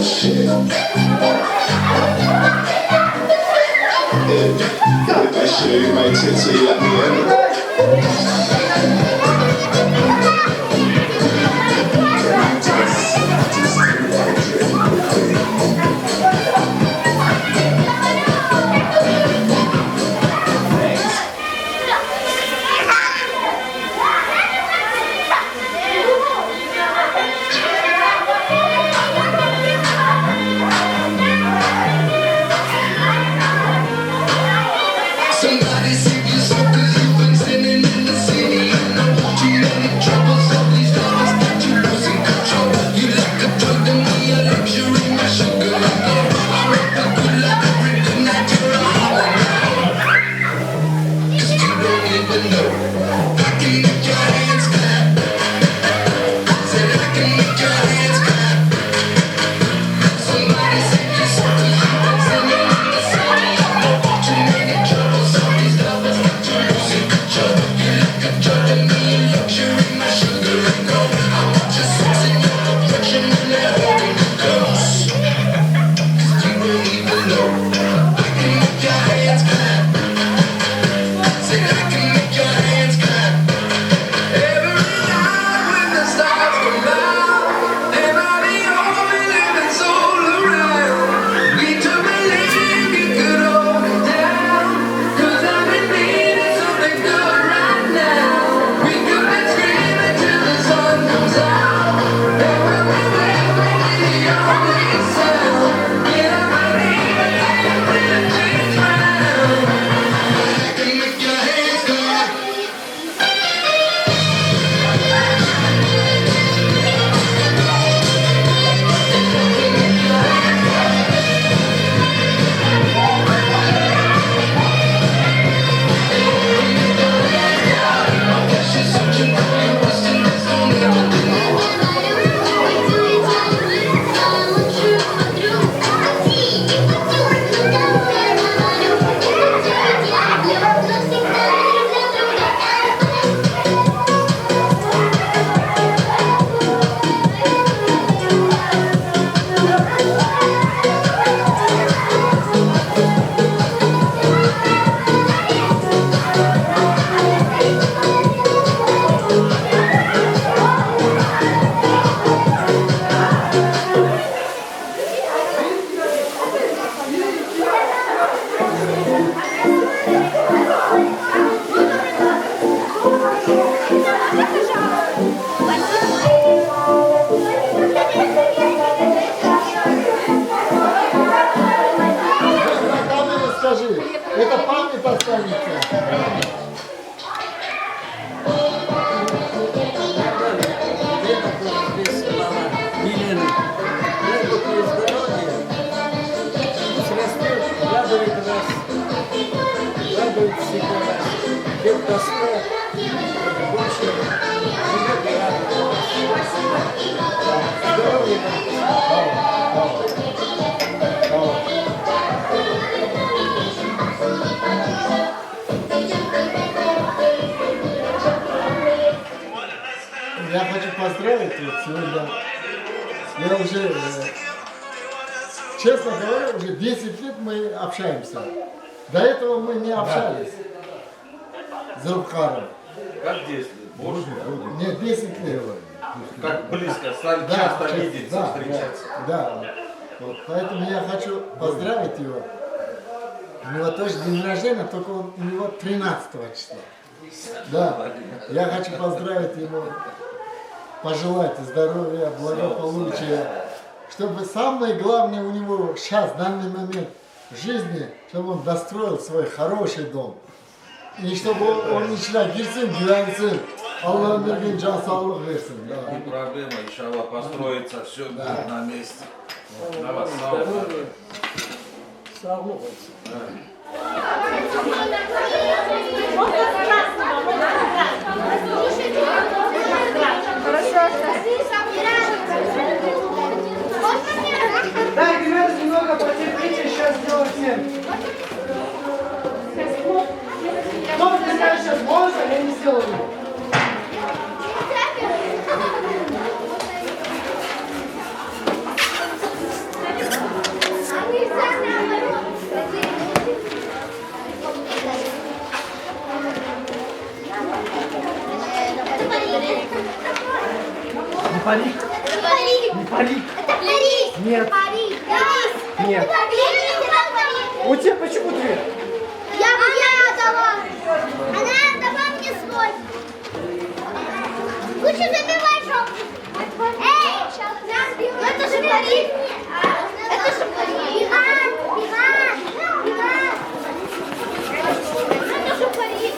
shit. That shit makes it to you at the Somebody sing your song 'cause you've been sinning in the city. And I want you any troubles, all these dollars that you're losing control. You like a drug to me, a luxury, my sugar. I want the good like everything that you're all. 'Cause you don't even know. I can make your hands clap. Said I can make your hands clap. Somebody sing your song 'cause you've been sinning in the city. I don't want you any troubles. Скажи, это память останется. Я хочу поздравить вот сегодня. Я уже, честно говоря, уже 10 лет мы общаемся. До этого мы не общались. Зурбхаром. Как 10 лет? Больше? Нет, 10 лет. Так близко, стали часто видеться, встречаться. Да. Вот, поэтому я хочу поздравить его. У него тоже день рождения, только у него 13 числа. Да. Я хочу поздравить его, пожелать здоровья, благополучия, чтобы самое главное у него сейчас, в данный момент в жизни, чтобы он достроил свой хороший дом. И чтобы он начинал гирсин, güvensin. Allah ömür gün can sağlık versin. Не проблема, иншаллах, построится, все будет на месте. На вас, Sağlık olsun. Да, ребята, немного потерпите, сейчас сделаем. Кто мне скажет, сейчас можно, я не сделаю. парик? Не парик. Нет. Нет. У тебя почему две? Я отдала. Она отдала мне свой. Лучше забивай жопу. Эй, это же парик. Это же парик. Иван. Это же парик.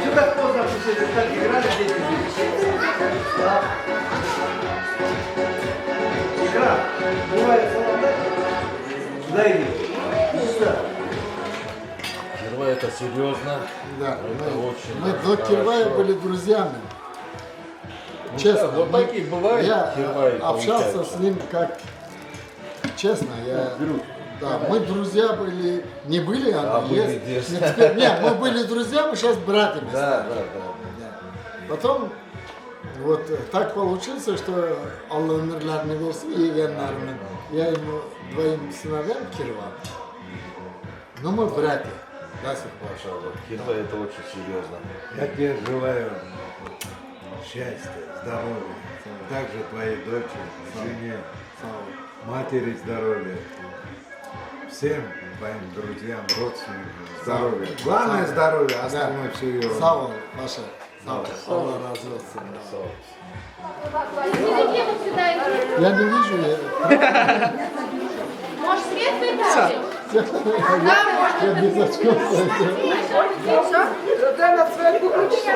Что так поздно пришли? Так играли дети? Да. Игра. Бывает салон, да? Куда иди? Сюда. Кирвай это серьезно. Да, Это очень мы до Кирвая были друзьями. Честно, вот такие бывают. Я Кирвай, общался получается. с ним как, честно, да, мы друзья были, не были, а были, есть. конечно. Нет, мы были друзьями, сейчас братьями. Да, стали. да. Потом вот так получилось, что Алла умерларны версии, и я ему двоим сыновьям Кирва. Но мы братья до сих пор. Кирвай это очень серьезно. Я тебе желаю счастья, здоровья. Также твоей дочери, жене, матери здоровья. Всем твоим друзьям, родственникам здоровья. Главное здоровье, а остальное все его. Сава, Маша. Алла развелся. Я не вижу. Может, свет выключить? Я без очков. Все? Дай на свет выключить.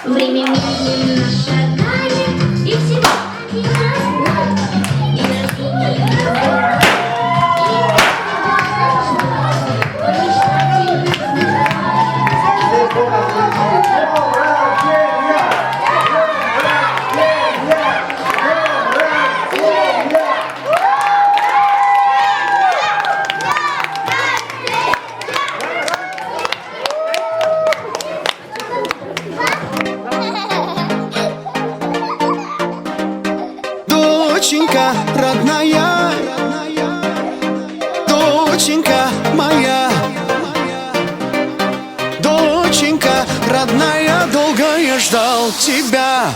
Время медленно шагает, и всегда не разбудит, и разбудит. Доченька родная, доченька моя, доченька родная, долго я ждал тебя.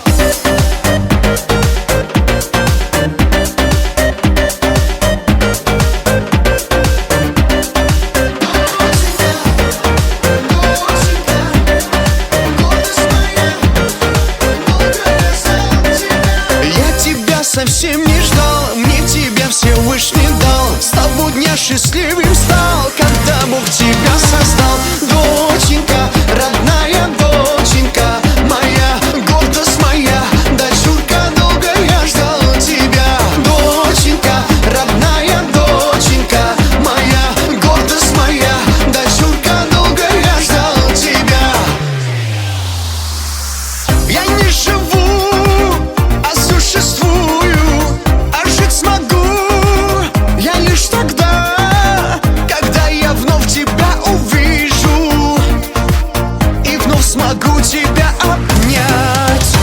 Совсем не ждал, мне тебя Всевышний дал. С того дня счастливым стал, когда Бог тебя создал. Доченька, родная доченька моя, гордость моя, дочурка, долго я ждал тебя. Доченька, родная доченька моя, гордость моя, дочурка, долго я ждал тебя. Я не живу, а существую. Могу тебя обнять.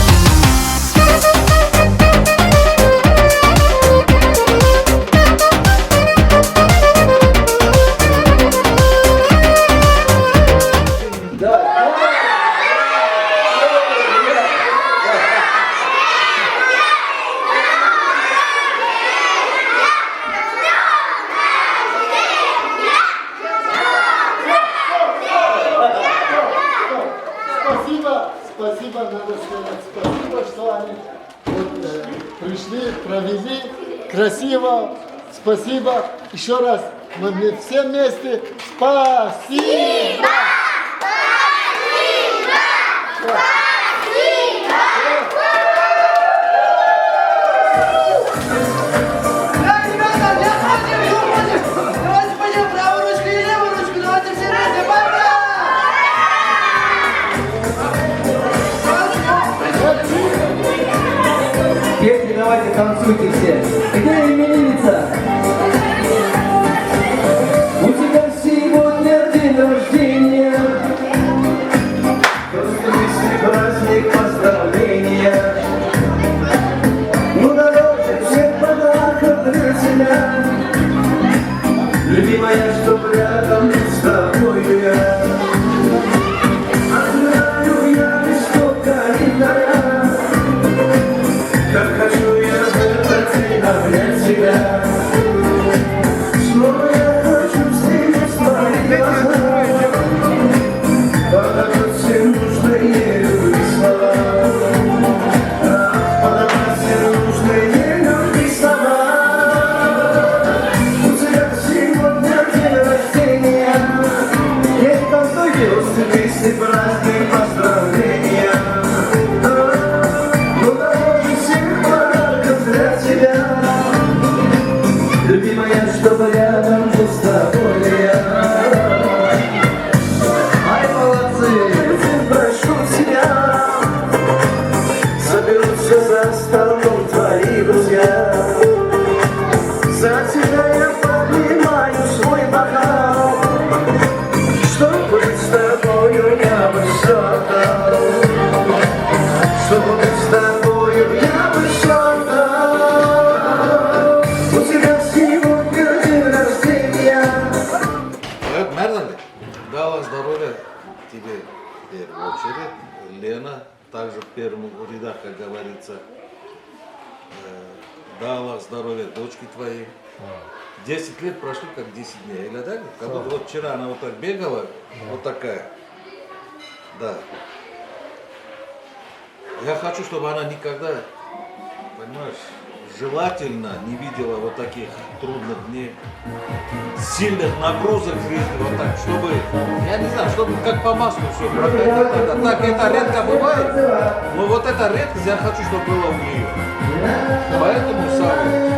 Спасибо, надо сказать. Спасибо, что они вот, пришли, провели красиво, Спасибо. Еще раз. Мы все вместе. Спасибо. Давайте пойдем правую ручку и левую ручку. Давайте все вместе. Пока! Песни давайте танцуйте все. Где именинница? У тебя сегодня день рождения. Просто праздник поздравления. Ну дороже всех подарков для тебя. Любимая, чтоб рядом с тобою я. Открываю я листок календаря. Как хочу я в этот день обнять тебя. Снова я хочу встретить твои глаза. Подобрать все нужные любви слова. Подобрать все нужные любви слова. У тебя сегодня день рождения. Ей танцуйте, просто песни, праздник, поздравления. Любимая, чтобы рядом был с тобой я. Ай, молодцы, прошу тебя. Соберутся за столом твои друзья. За тебя я поднимаю свой бокал. Чтобы быть с тобою я бы все отдал. Чтобы быть с тобою я бы все отдал. У тебя сегодня день рождения. Мерлин, дала здоровья тебе в первую очередь. Лена также в первом рядах, как говорится. Дала здоровья дочке твоей. 10 лет прошли, как 10 дней. Или так? Как будто вот вчера она вот так бегала, вот такая. Да. Я хочу, чтобы она никогда, понимаешь, желательно не видела вот таких трудных дней, сильных нагрузок в жизни, вот так, чтобы, я не знаю, чтобы как по маслу все проходило. Так это редко бывает, но вот эта редкость я хочу, чтобы было у нее. Поэтому самое.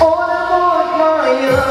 О, любовь моя,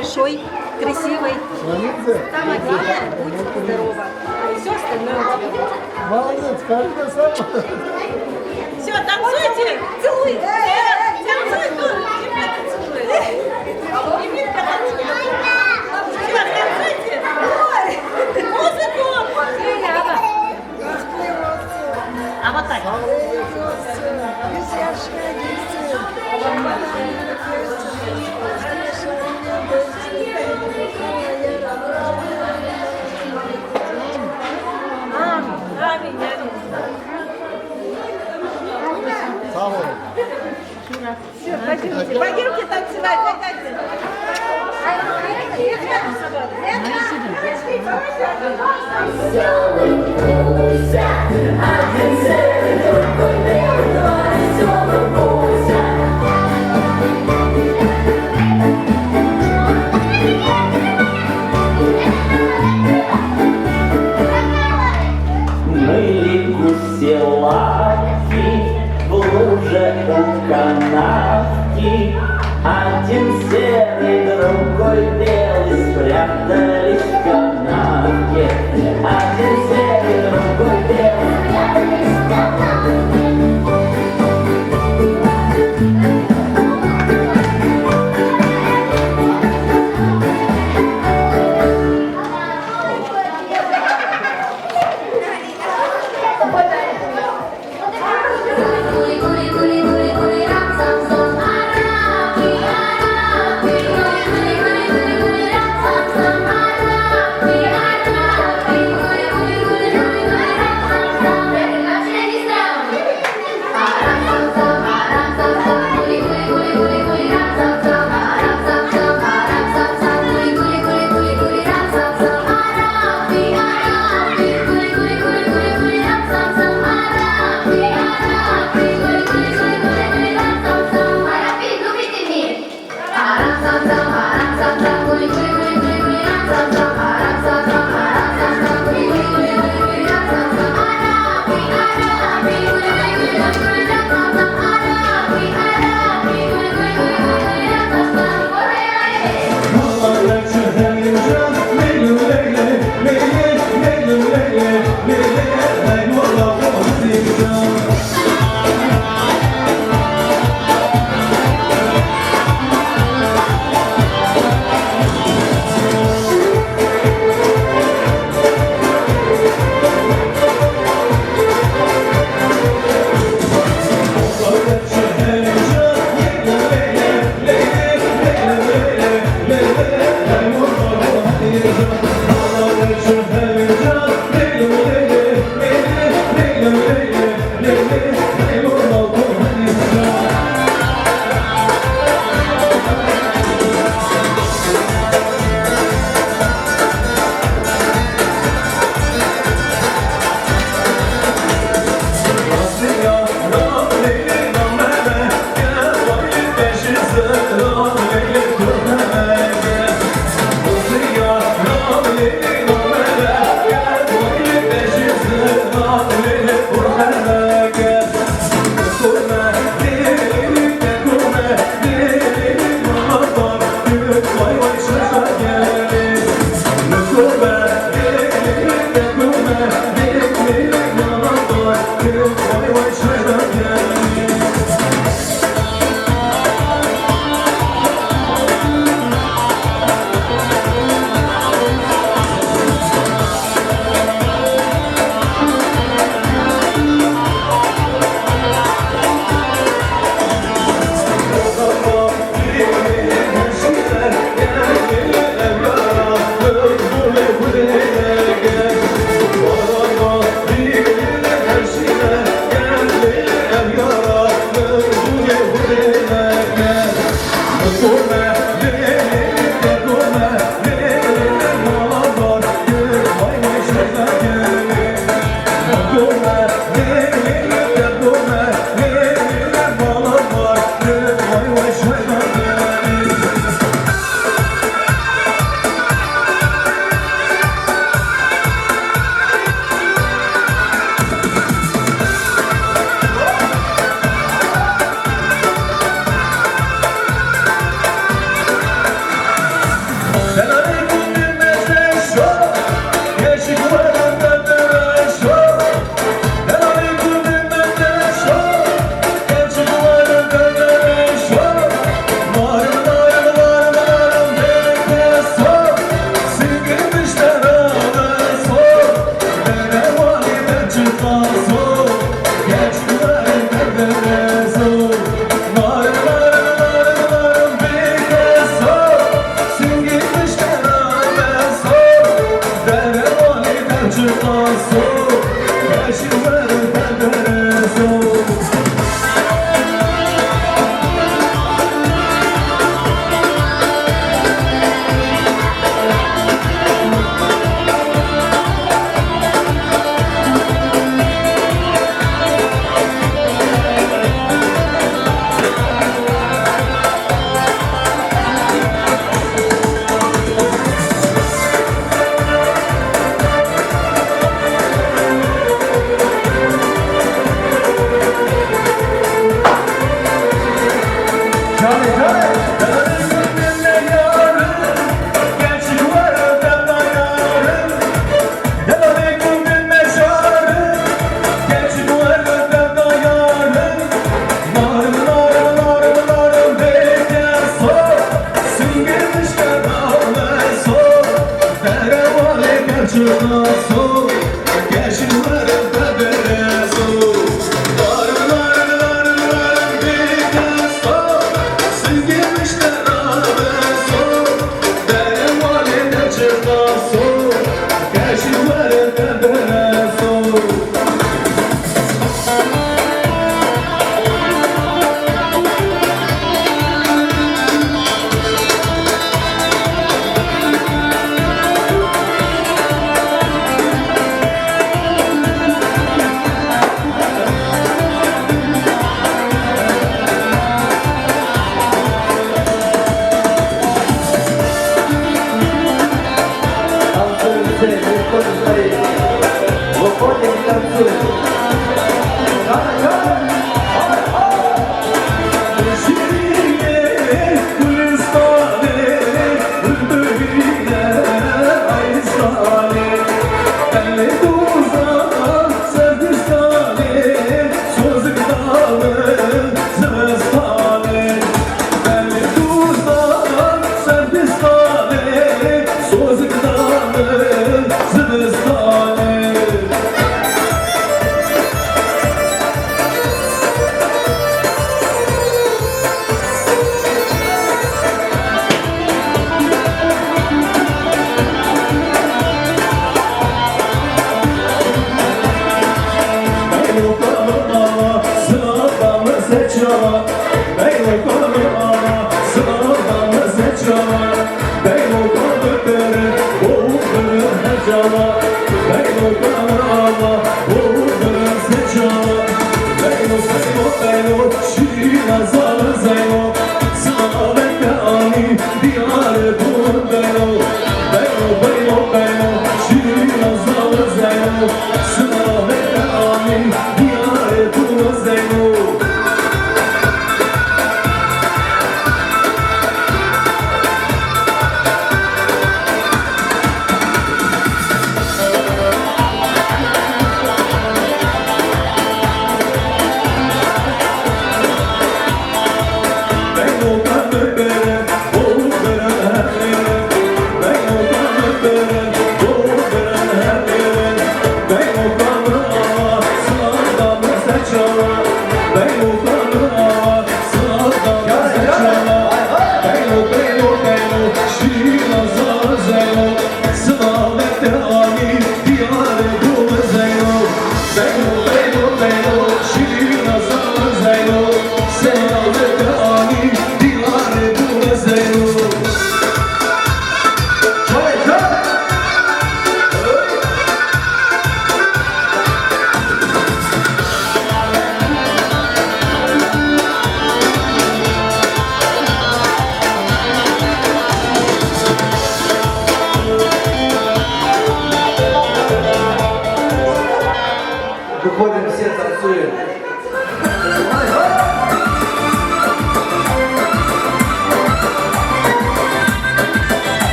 большой, красивой. Самое главное, будь здорова. И все остальное у тебя будет. Молодец, каждая сама. Все, танцуйте! Целуй! Танцуй! Ребята, целуй! Ребята, танцуй! Все, танцуйте! Музыку! А вот так. Все, пойдемте танцевать, давайте. Мыли гуси-лапки в луже у канавки. Один серый, другой белый спрятались в канавке. Один серый, другой белый спрятались в канавке.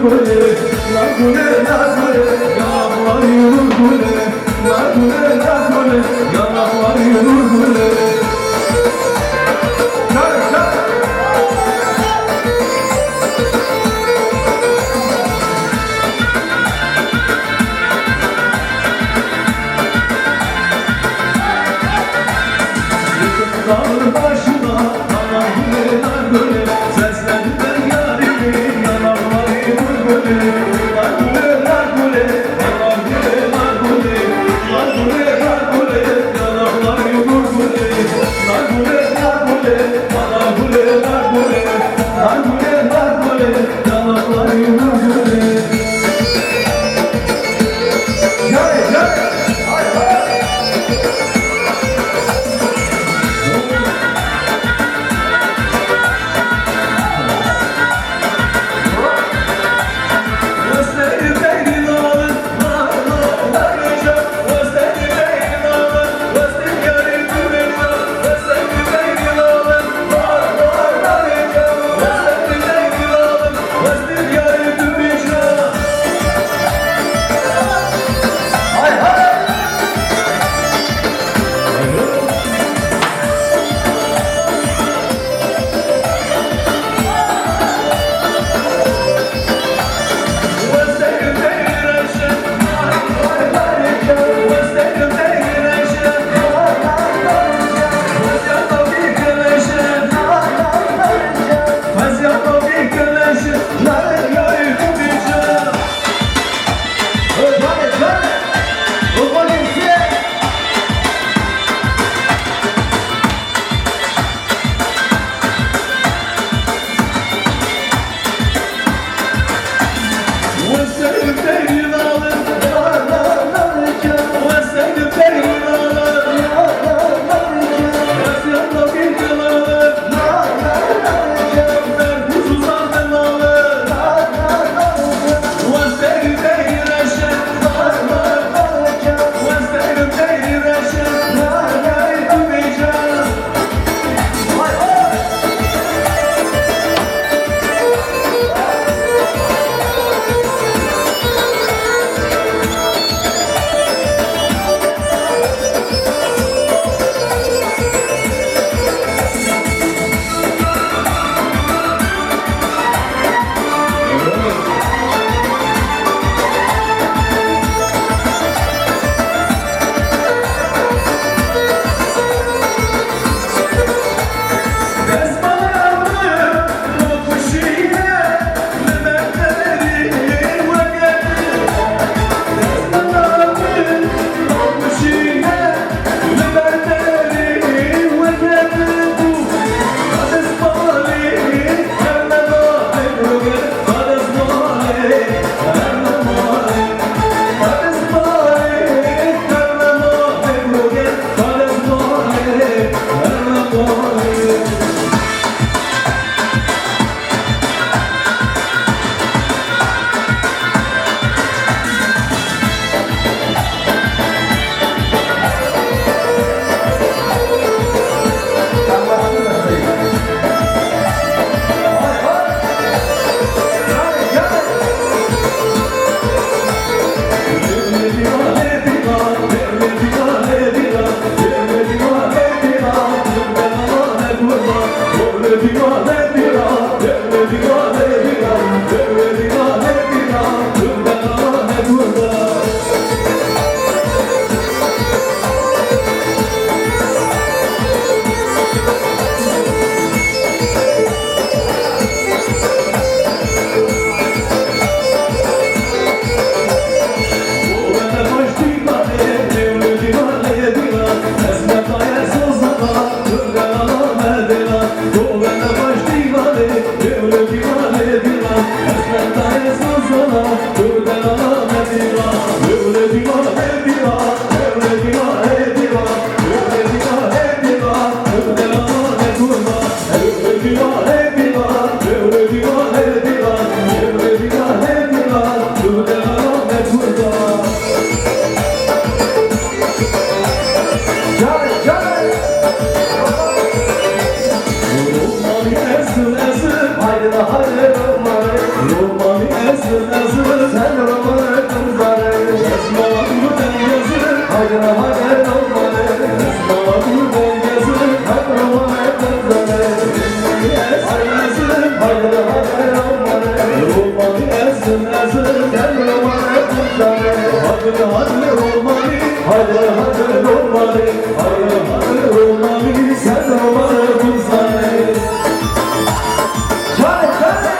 gule, yanaklar yürür gule, yanaklar yürür gule. Dağın başına ana güle, seslendiler yarimi, yanaklar yürür gule. Gözleri yazır yazır sen romanı kızları Esma gülden yazır hayra hayra romanı Esma gülden yazır hayra romanı kızları Ay yazır hayra hayra romanı Romanı yazır yazır sen romanı kızları Hayra hayra romanı hayra hayra romanı Hayra hayra romanı sen romanı kızları Çare çare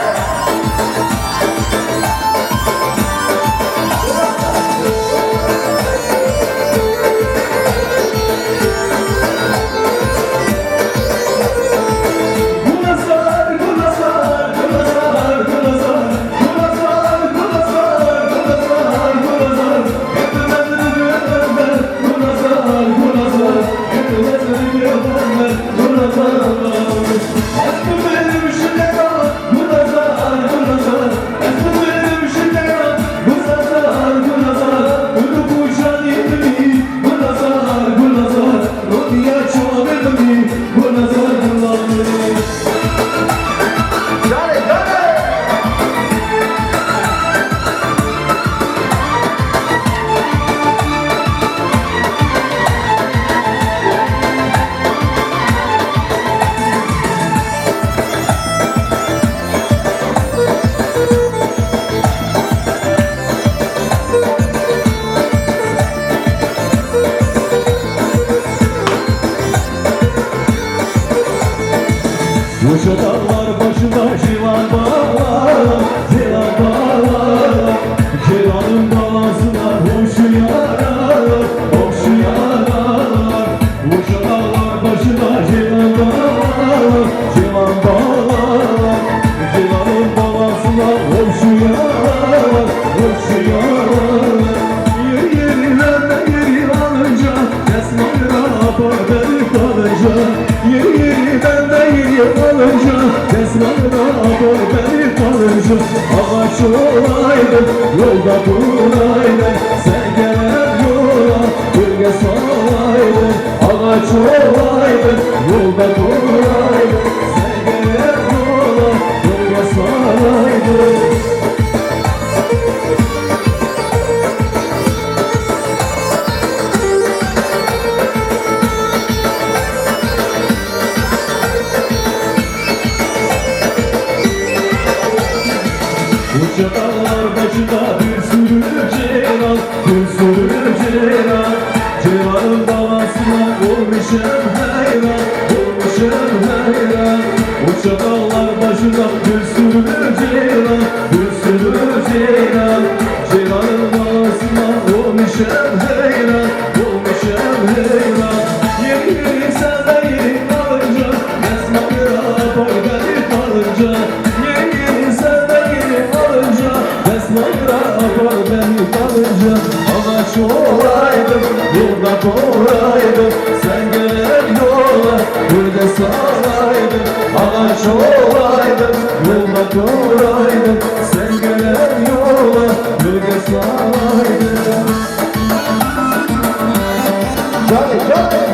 Koşa dağlar başında civan bağlar, zilan bağlar Civanın balasına hoşu yarar, hoşu yarar Koşa dağlar başında civan bağlar, civan bağlar Civanın balasına hoşu yarar, hoşu yarar Yeri yerilerden yeri alınca Esma'yla apar beni kalınca Yeri yeriden yeri alınca Esma'yla apar beni kalınca Ağaç olaydın yolda duraydın Sen gelen yola gölge salaydın Ağaç olaydın yolda duraydın Sen gelen yola gölge salaydın Koca dağlar başında bir sürü ceylan, bir sürü ceylan Ceylanın balasına olmuşum hayran, olmuşum hayran Koca dağlar başında bir sürü ceylan, bir sürü ceylan Ceylanın balasına olmuşum hayran, olmuşum hayran Yeri yeri senden yeri kalınca Esma'yla apar beni kalınca Yeri yeri senden yeri kalınca Esma'yla apar beni kalınca Ağaç olaydım, yolda kolaydım Sen gelen yola gölge salaydın Ağaç olaydım, yolda kolaydım Sen gelen yola gölge salaydın Çare çare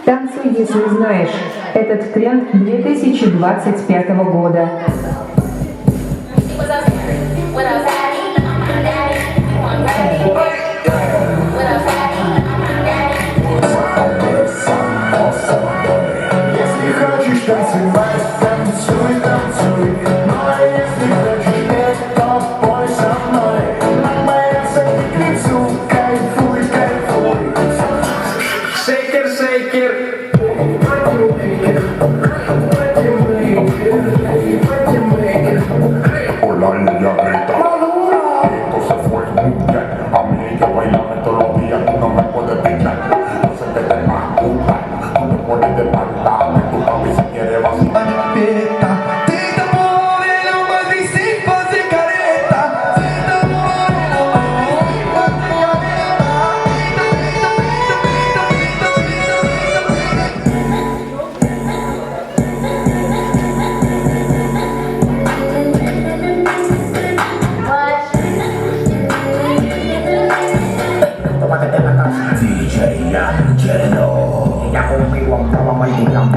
Танцуй, если знаешь. Этот тренд 2025 года. Если хочешь танцевать, танцуй, танцуй Но если хочешь петь, то пой со мной Нагмаяться к лицу, кайфуй, кайфуй Шейкер, шейкер Hola, ella grita Esto se fue muy bien A mí ella bailame todos los días Tú no me puedes evitar No sé qué te va a gustar Tú me pones de espalda Me tu papi si quieres vacilar Tita morena, mas nem sem fazer careta Tita morena, mas nem fazer careta คงไม่หวังเพราะว่าไม่ได้ยัง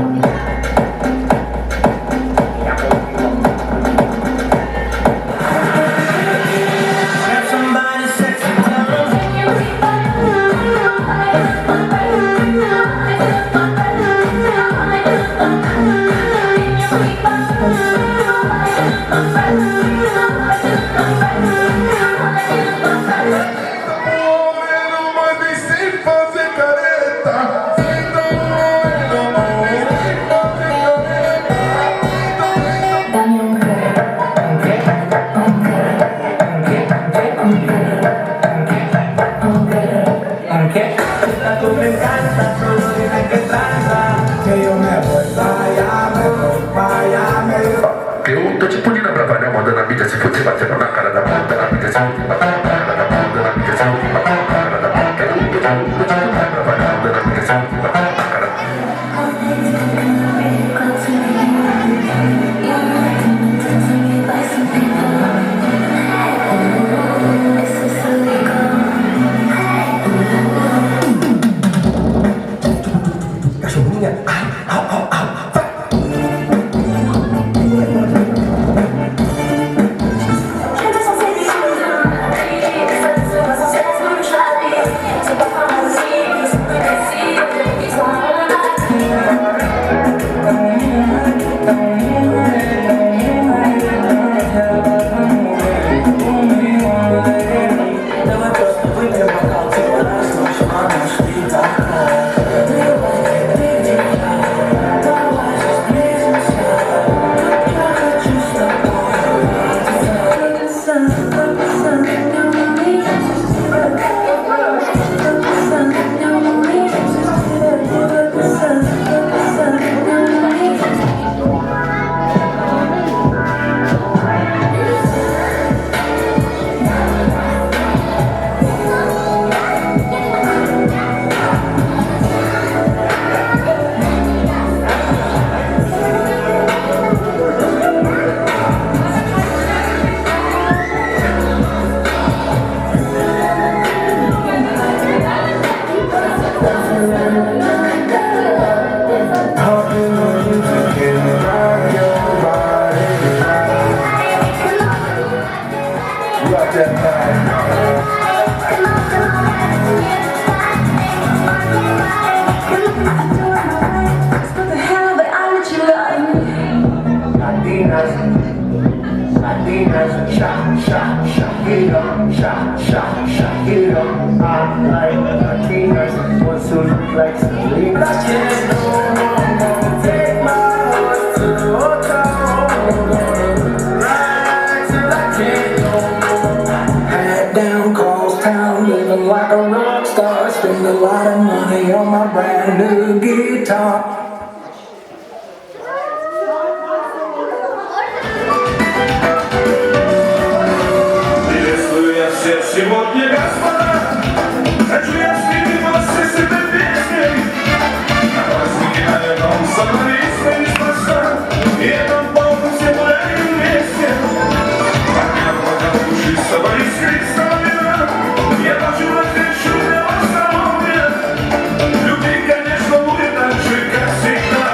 Сегодня, господа, хочу я среди вас с этой песней. На празднике, наверное, собрались мы неспроста, и это полно все гуляли вместе. Подняв бокал души с собой Христа, я хочу разрешить для вас здоровья. Любви, конечно, будет так же, как всегда.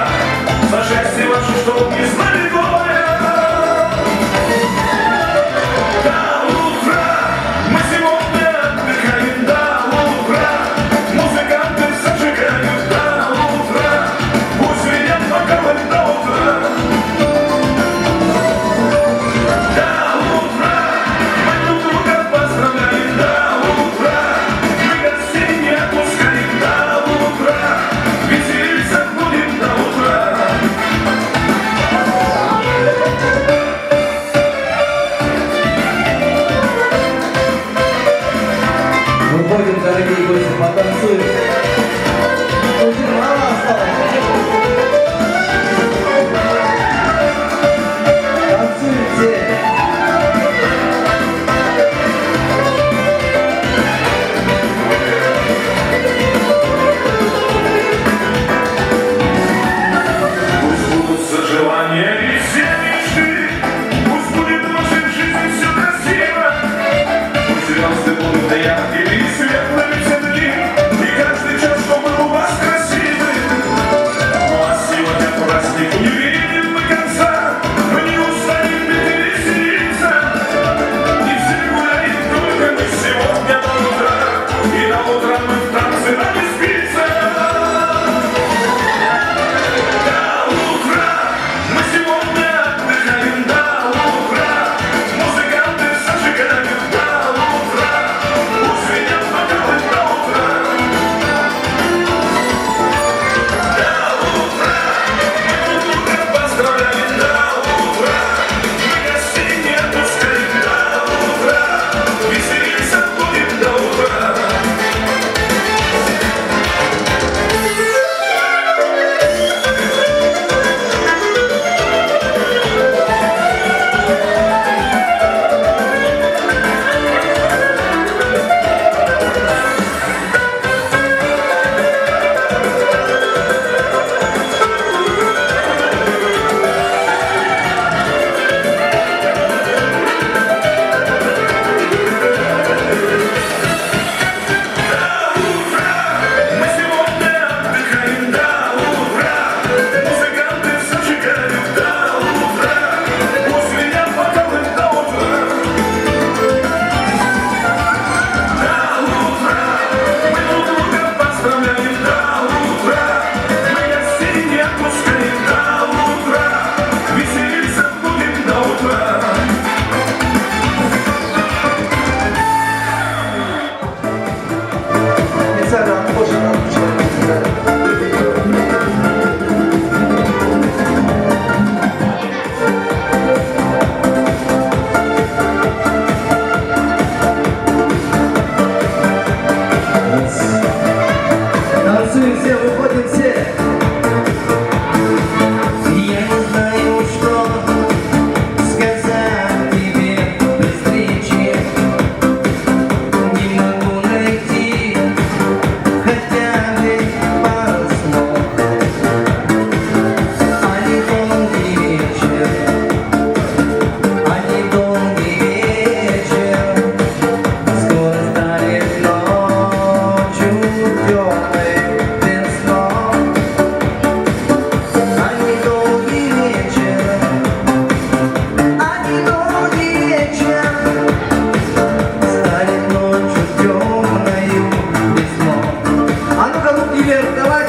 За счастье ваше, чтоб не знали горя. До утра мы сегодня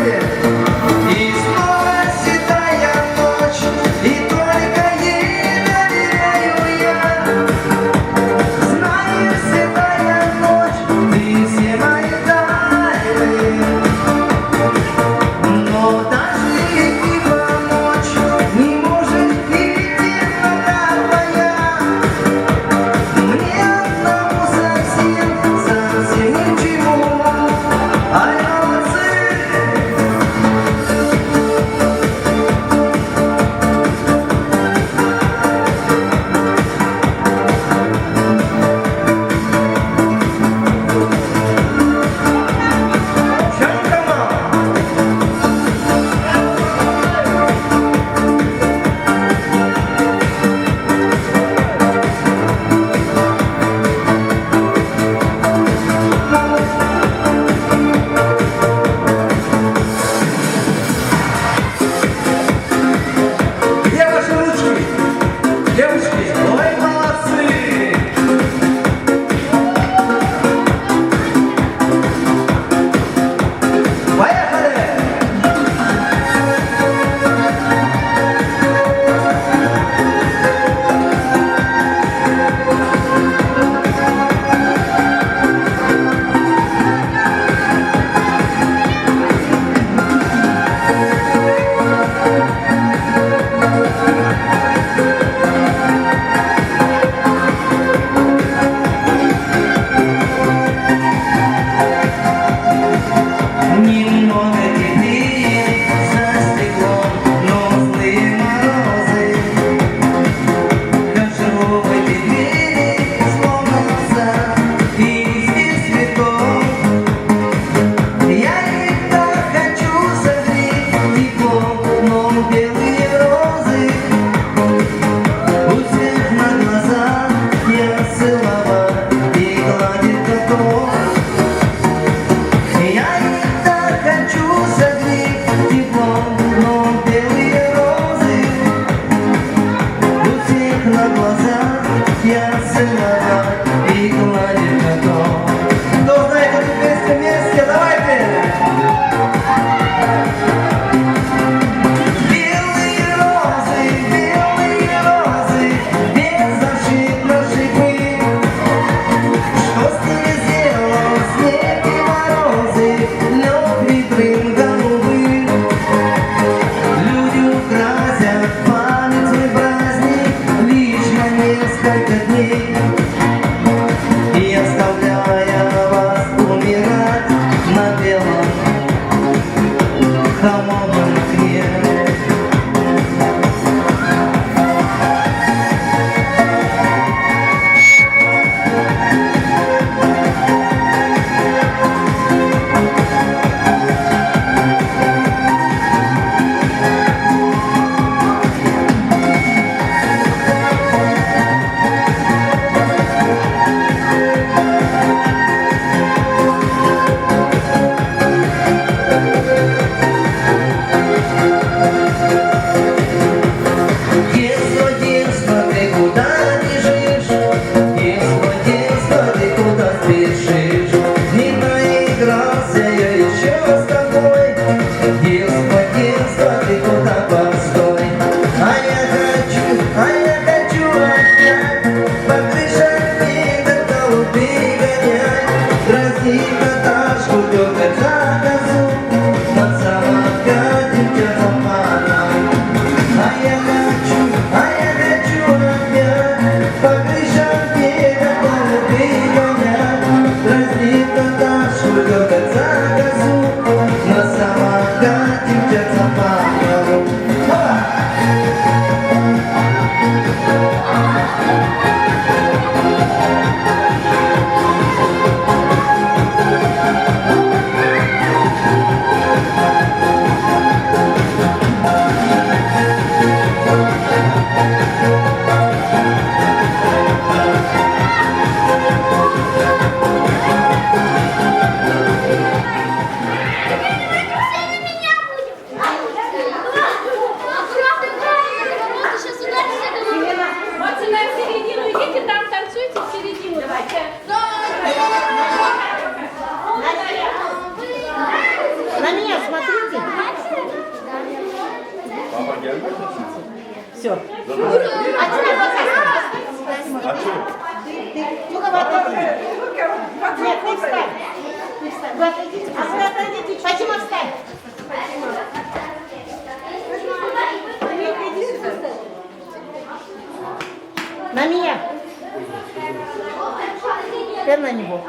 Давайте. И снова седая ночь, и только ей доверяю я. Знаешь, седая ночь, ты все мои тайны. Но даже ей помочь не может и темнота твоя. Мне одному совсем ничего. Где ваши ручки? Девушки, ой, молодцы! Поехали! Немного теплее за стеклом, но злые морозы. Хожу в эти двери, словно из цветов. Я их так хочу согреть теплом, но белые розы у всех на глазах я целовать и гладить готов. Я их так хочу согреть теплом, но белые розы у всех на глазах я целовать и гладить готов. Кто знает эту песню вместе, давайте! Белые розы, беззащитно шипы. Что с ними сделал снег и морозы, лед витрин голубых? Люди украсят память свой праздник лишь на несколько дней. И оставляя вас умирать на белом холодном окне. Все. А что? Ну-ка, вы отойдите. Нет, не встань. Не встань. Вы отойдите. А вы отойдите. Фатима, встань. На меня. Теперь на него.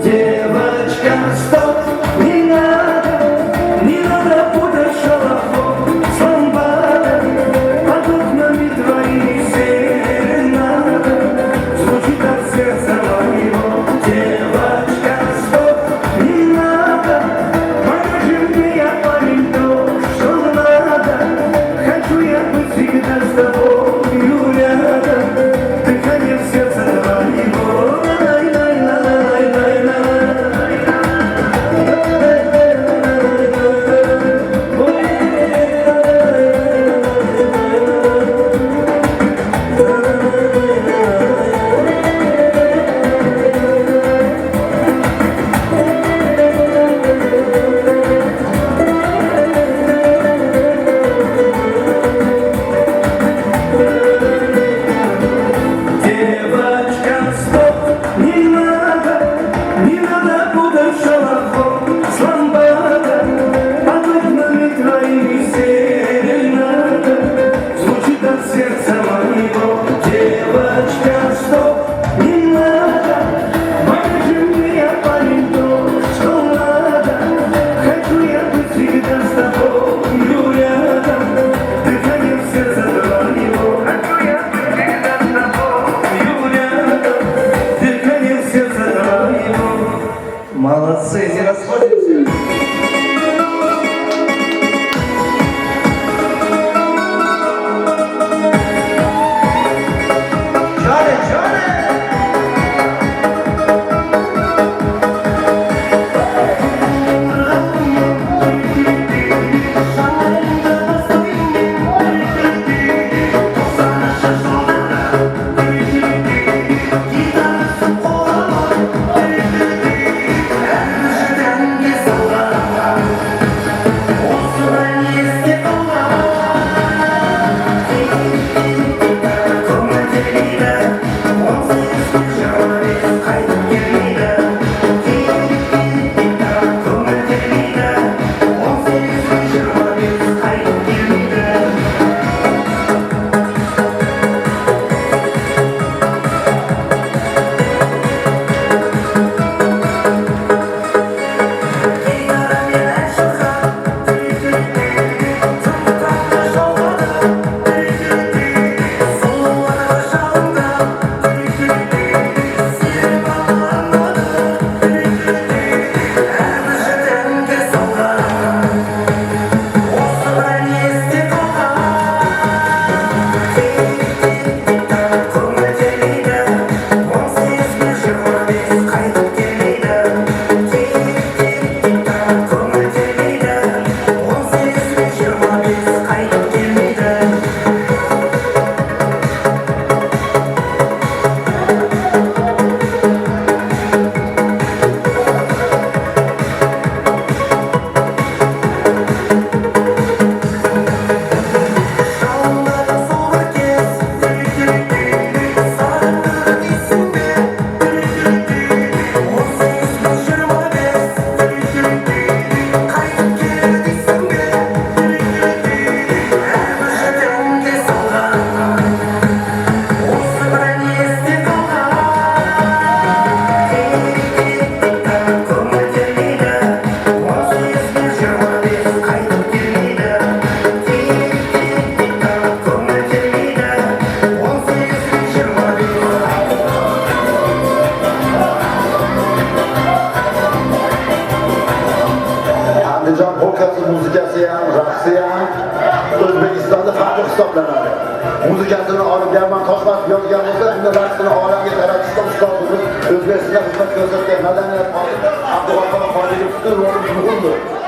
Девочка, стоп, не надо путать. muzikasi ham, raqsi ham O'zbekistonda farqli hisoblanadi. Muzikasini olib German Toshbayev yozgan bo'lsa, bunda raqsini olamga taratishda ustozimiz O'zbekistonda xizmat ko'rsatgan madaniyat xodimi Abdug'ofur Xoliqovning roli muhimdir.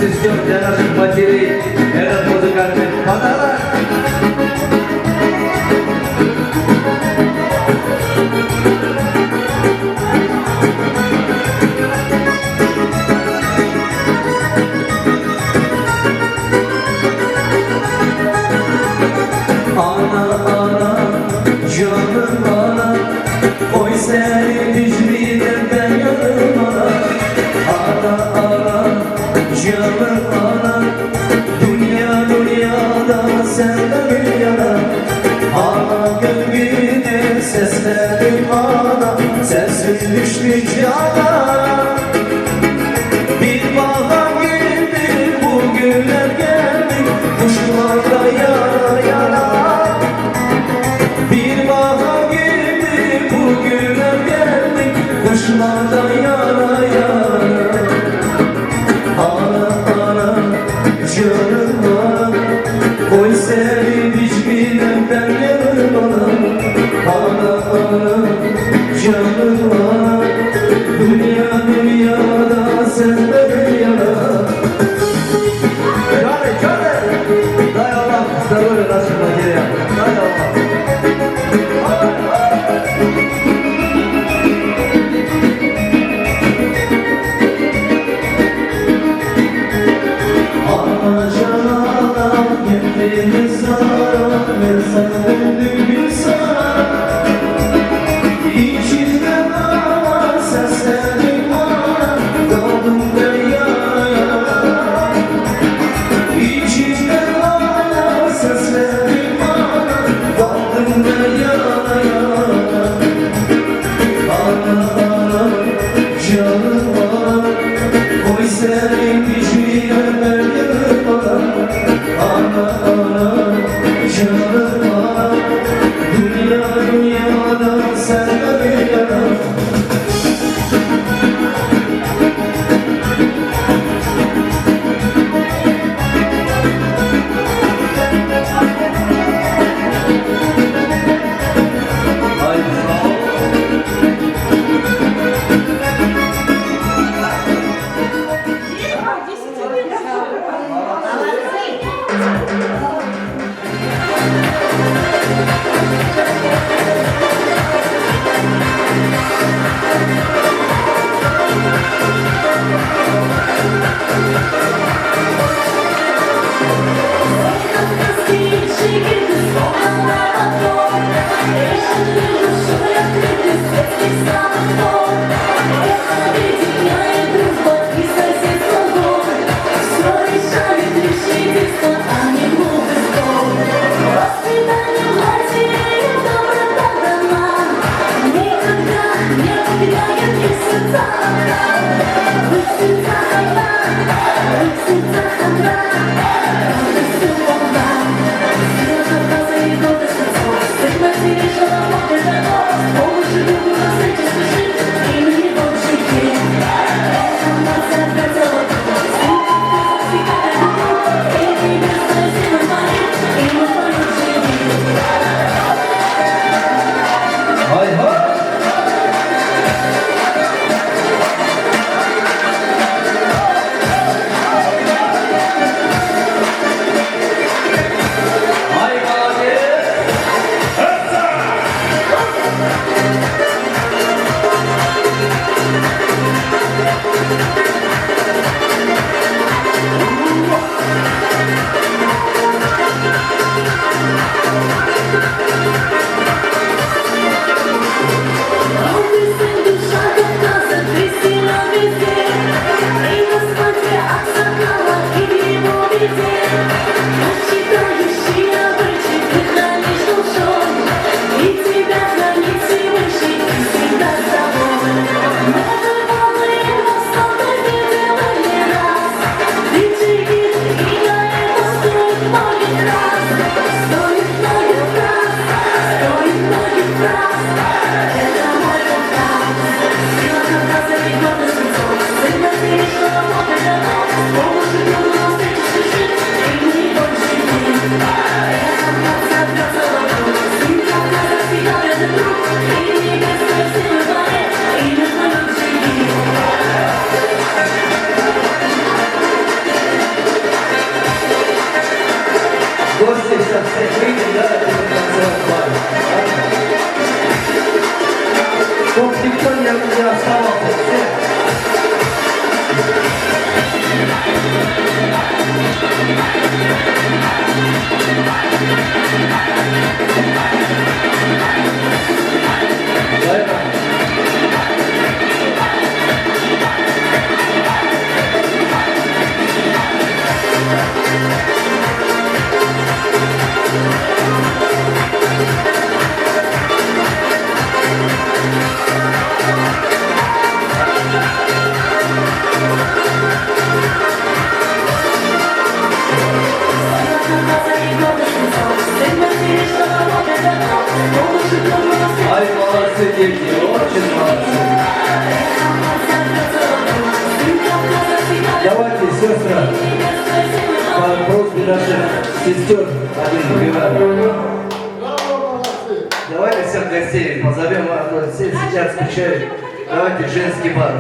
режиссер для наших матерей. Этот музыкальный подарок. Canım bana, oy seni hiçbirinden yanım ana, canım ana, dünyada senden bir yana, ana gönlüne seslerim ana, sensiz düşmüş yana. Bir bahar geldi, bu günler geldi, kuşlarda yana yana. Kuşlardan yana yana. Ana, canım ana, oy seni hiçbirinden yanım ana, canım ana, dünyada senden yana. Дай Аллах здоровья нашим матерям. Дай Аллах. Dünyada senden bir yana. Чтоб никто не оставался. Ай, молодцы, дети, очень молодцы. Давайте, сестра, по просьбе наших сестер, один выбираем. Давайте всех гостей позовем, а то все сейчас скучают. Давайте женский бар.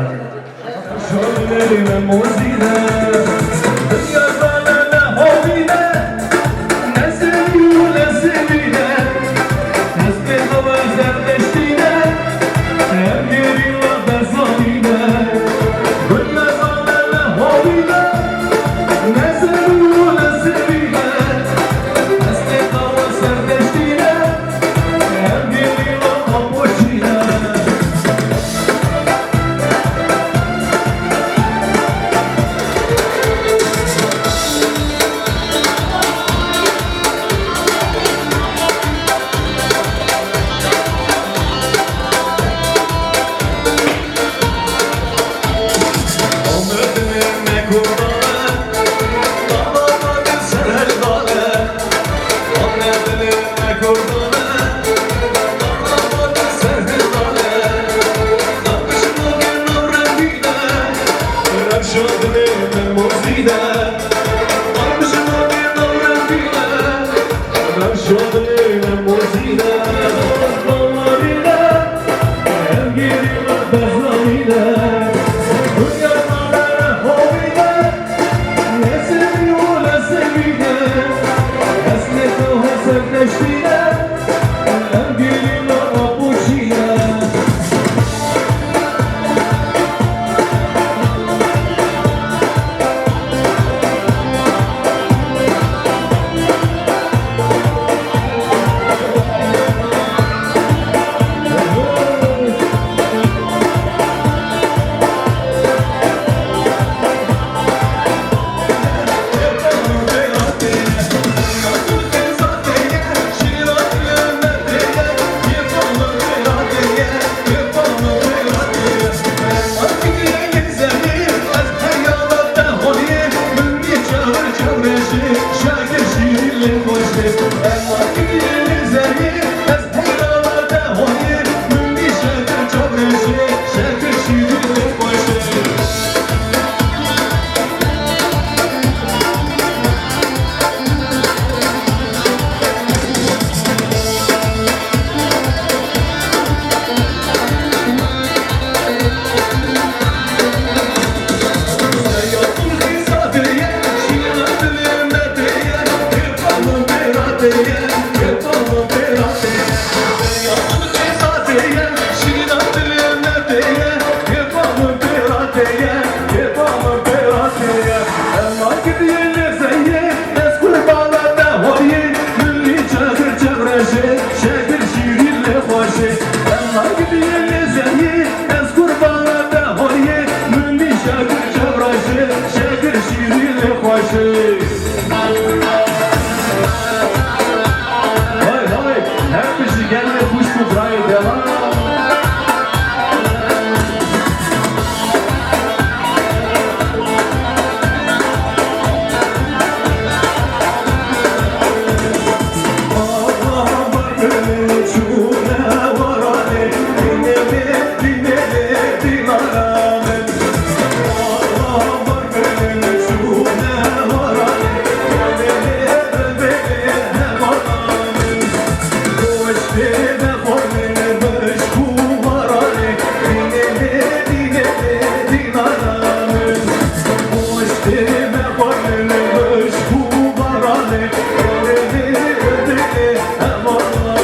Aman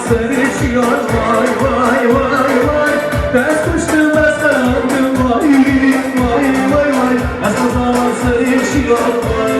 sen içiyor vay vay vay vay. Ters kuştum ben sandım vay vay vay vay. Asıl zaman sen içiyor vay.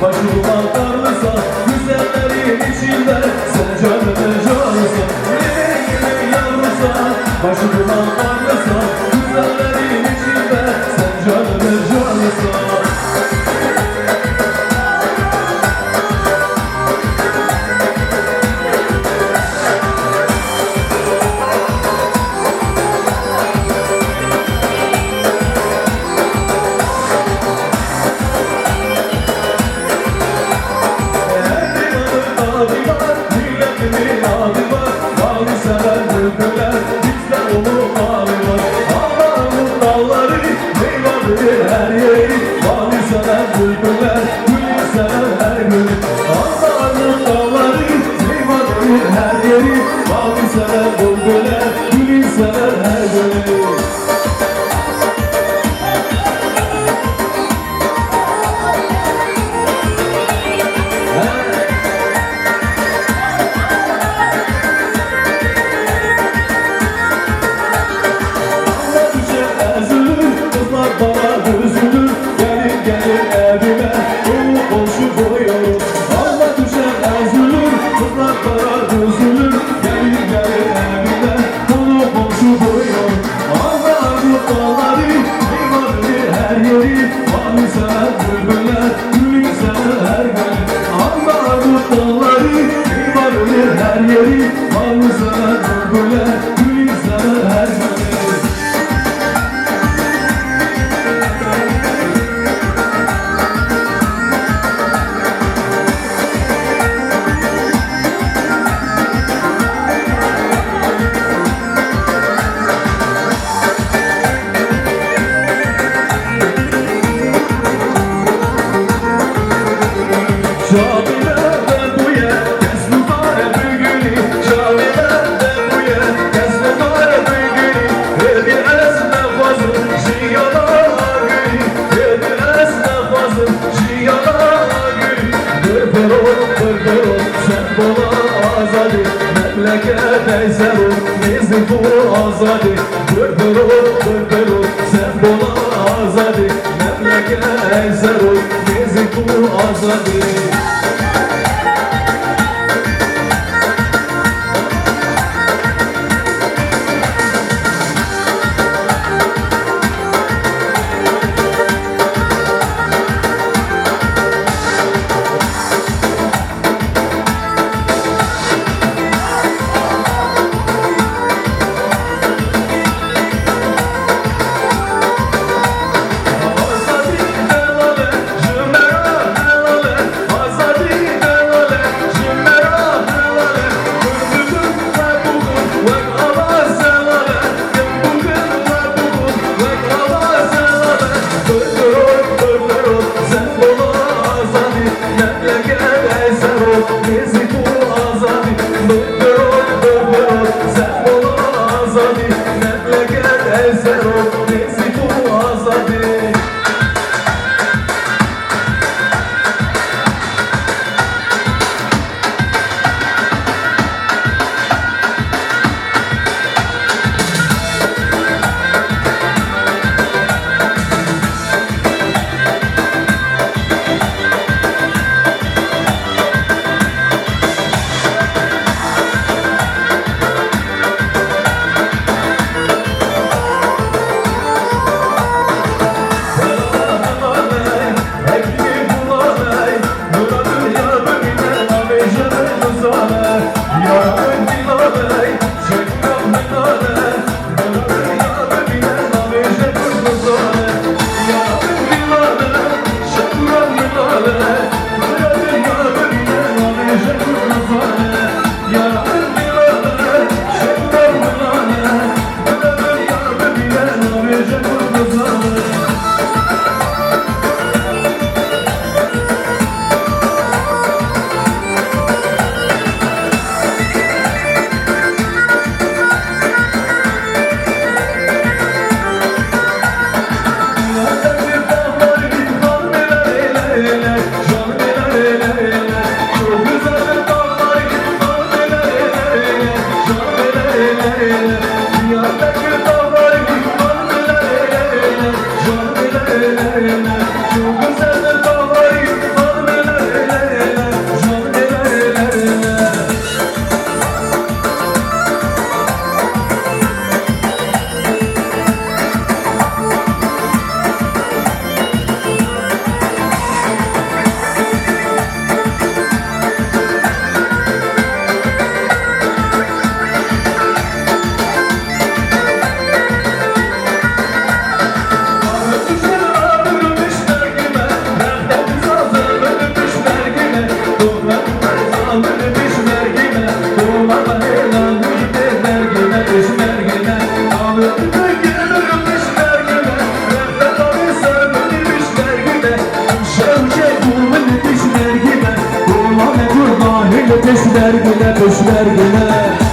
Başıma darlısa, güzellerin içinde sen canını canlısa. Yavrusa, başıma darlısa, güzellerin içinde sen canını canlısa. vergine, düş vergine.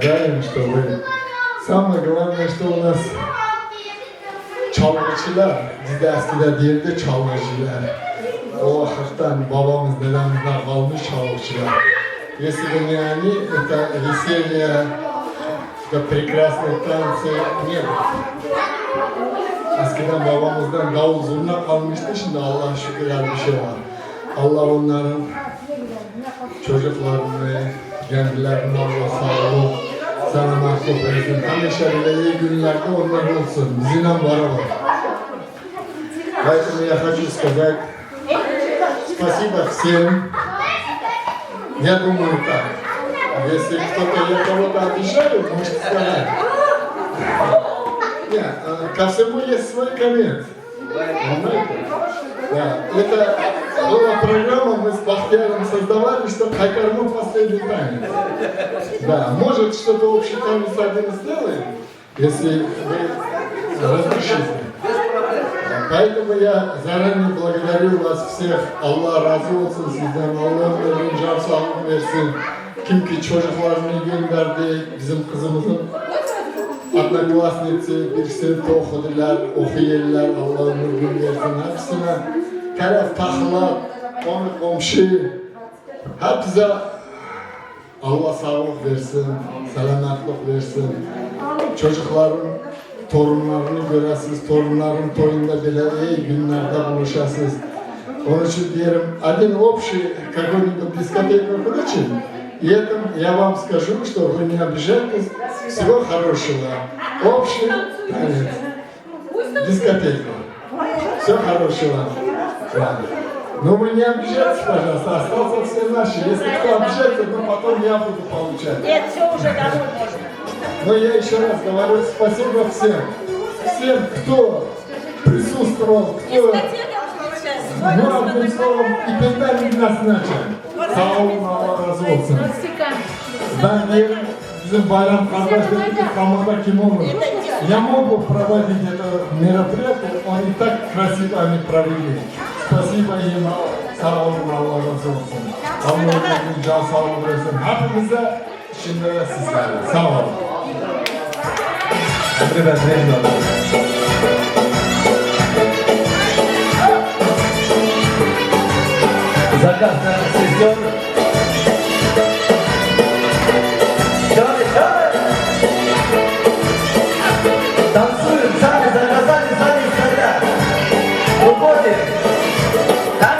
благодарен, что вы... Самое главное, что у нас çalgıçılar, bizde eskiden değildi çalgıcılar. O vakıftan babamız, dedemizden kalmış çalgıçılar. Если бы не они, это веселье, это прекрасные танцы не было. Eskiden babamızdan davul zurna kalmıştı, şimdi Allah'a şükürler bir şey var. Allah onların çocuklarını, kendilerini Allah sağlık, selametlik versin. Hemşe bile iyi günlerde onlar olsun. Bizimle beraber. Поэтому я хочу сказать спасибо всем. Я думаю так. Если кто-то я кого-то обижаю, может сказать. Нет, ко всему есть свой конец. Понимаете? Да. Это была программа, мы с Бахтияром создавали, чтобы Хайкарну последний танец. Да, может что-то общий танец один сделаем, если вы разрешите. Поэтому я заранее благодарю вас всех. Allah razı olsun sizden. Allah'ın ömrünü can sağlık versin. Kim ki çocuklarını gönderdi, bizim kızımızın Одноклассницы bir sınıfta okudular, okuyorlar. Allah ömrünü versin. Hepsine taraf takılar, konu komşu. Hepsi Allah sağlık versin, selametlik versin. Çocukların torunlarını göresiniz, torunların toyunda bile iyi günlerde buluşasınız. Onun için diyelim, один общий какой-нибудь дискотеку включим, и этом я вам скажу, что вы не обижайтесь, всего хорошего. Общий танец, дискотека. Все хорошего. Да. Но вы не обижайтесь, пожалуйста, остался все наши. Если кто обижается, то потом я буду получать. Нет, все уже домой можно. Но я еще раз говорю спасибо всем. Всем, кто присутствовал, кто... Ну, одним словом, и пентами назначен. Sağ olun, Allah razı olsun. Ben de bizim bayram kardeşlerimiz Хамада kim olur? Я могу проводить это мероприятие, он и так красиво они провели. Спасибо им, sağ olun, Allah razı olsun. Allah'ın can sağlığı versin. Hepimize şimdiden sizlerle. Sağ olun. Ребят, время надо. Заказ на сестер. Давай, давай! Танцуем, сами заказали, сами хотят. Уходим. That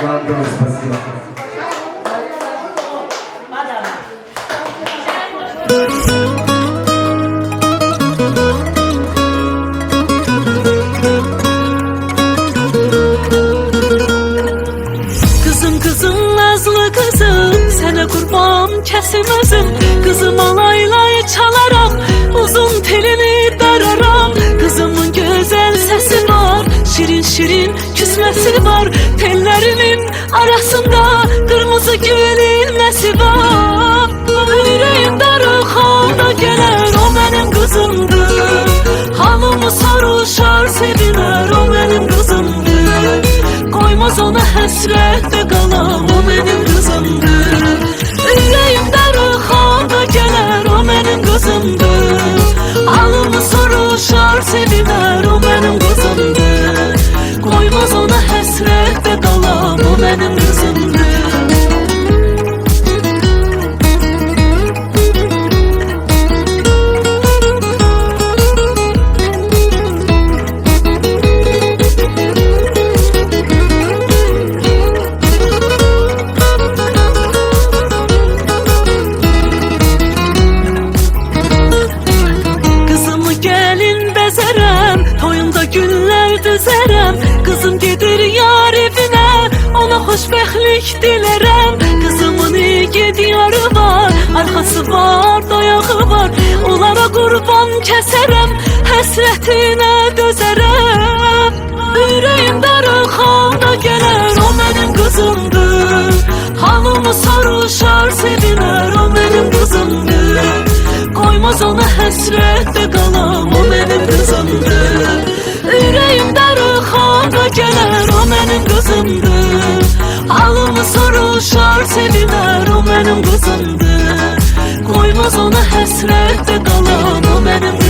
Вам тоже спасибо. Kızım nazlı kızım, sənə qurban kəsim özüm. Kızım alaylay çalaram, uzun telini dararam. Kızımın güzel sesi var, şirin şirin küsmesi var. Tellerinin arasında kırmızı gülün nesi var. Yüreğim darıxanda gələr, o mənim kızımdır. Halımı soruşar, sevilər, o mənim kızımdır. Koymaz ona həsrətdə qalam, o mənim qızımdır. Ürəyim darıxanda gələr, o mənim qızımdır. Halımı soruşar, sevilər, o mənim qızımdır. Koymaz ona həsrətdə qalam, o mənim qızımdır. Kızım gedir yar evine, ona xoşbəxtlik dilərəm. Kızımın iyi diyarı var, arxası var, dayağı var. Onlara qurban kəsərəm, həsrətinə dözərəm. Ürəyim darıxanda gələr, o mənim qızımdır. Halımı soruşar, sevilər, o mənim qızımdır. Koymaz ona həsrətdə qalam, o mənim qızımdır. Ürəyim darıxanda gələr, o mənim qızımdır. Halımı soruşar, sevilər, o mənim qızımdır. Koymaz ona həsrətdə qalan, o mənim qızımdır.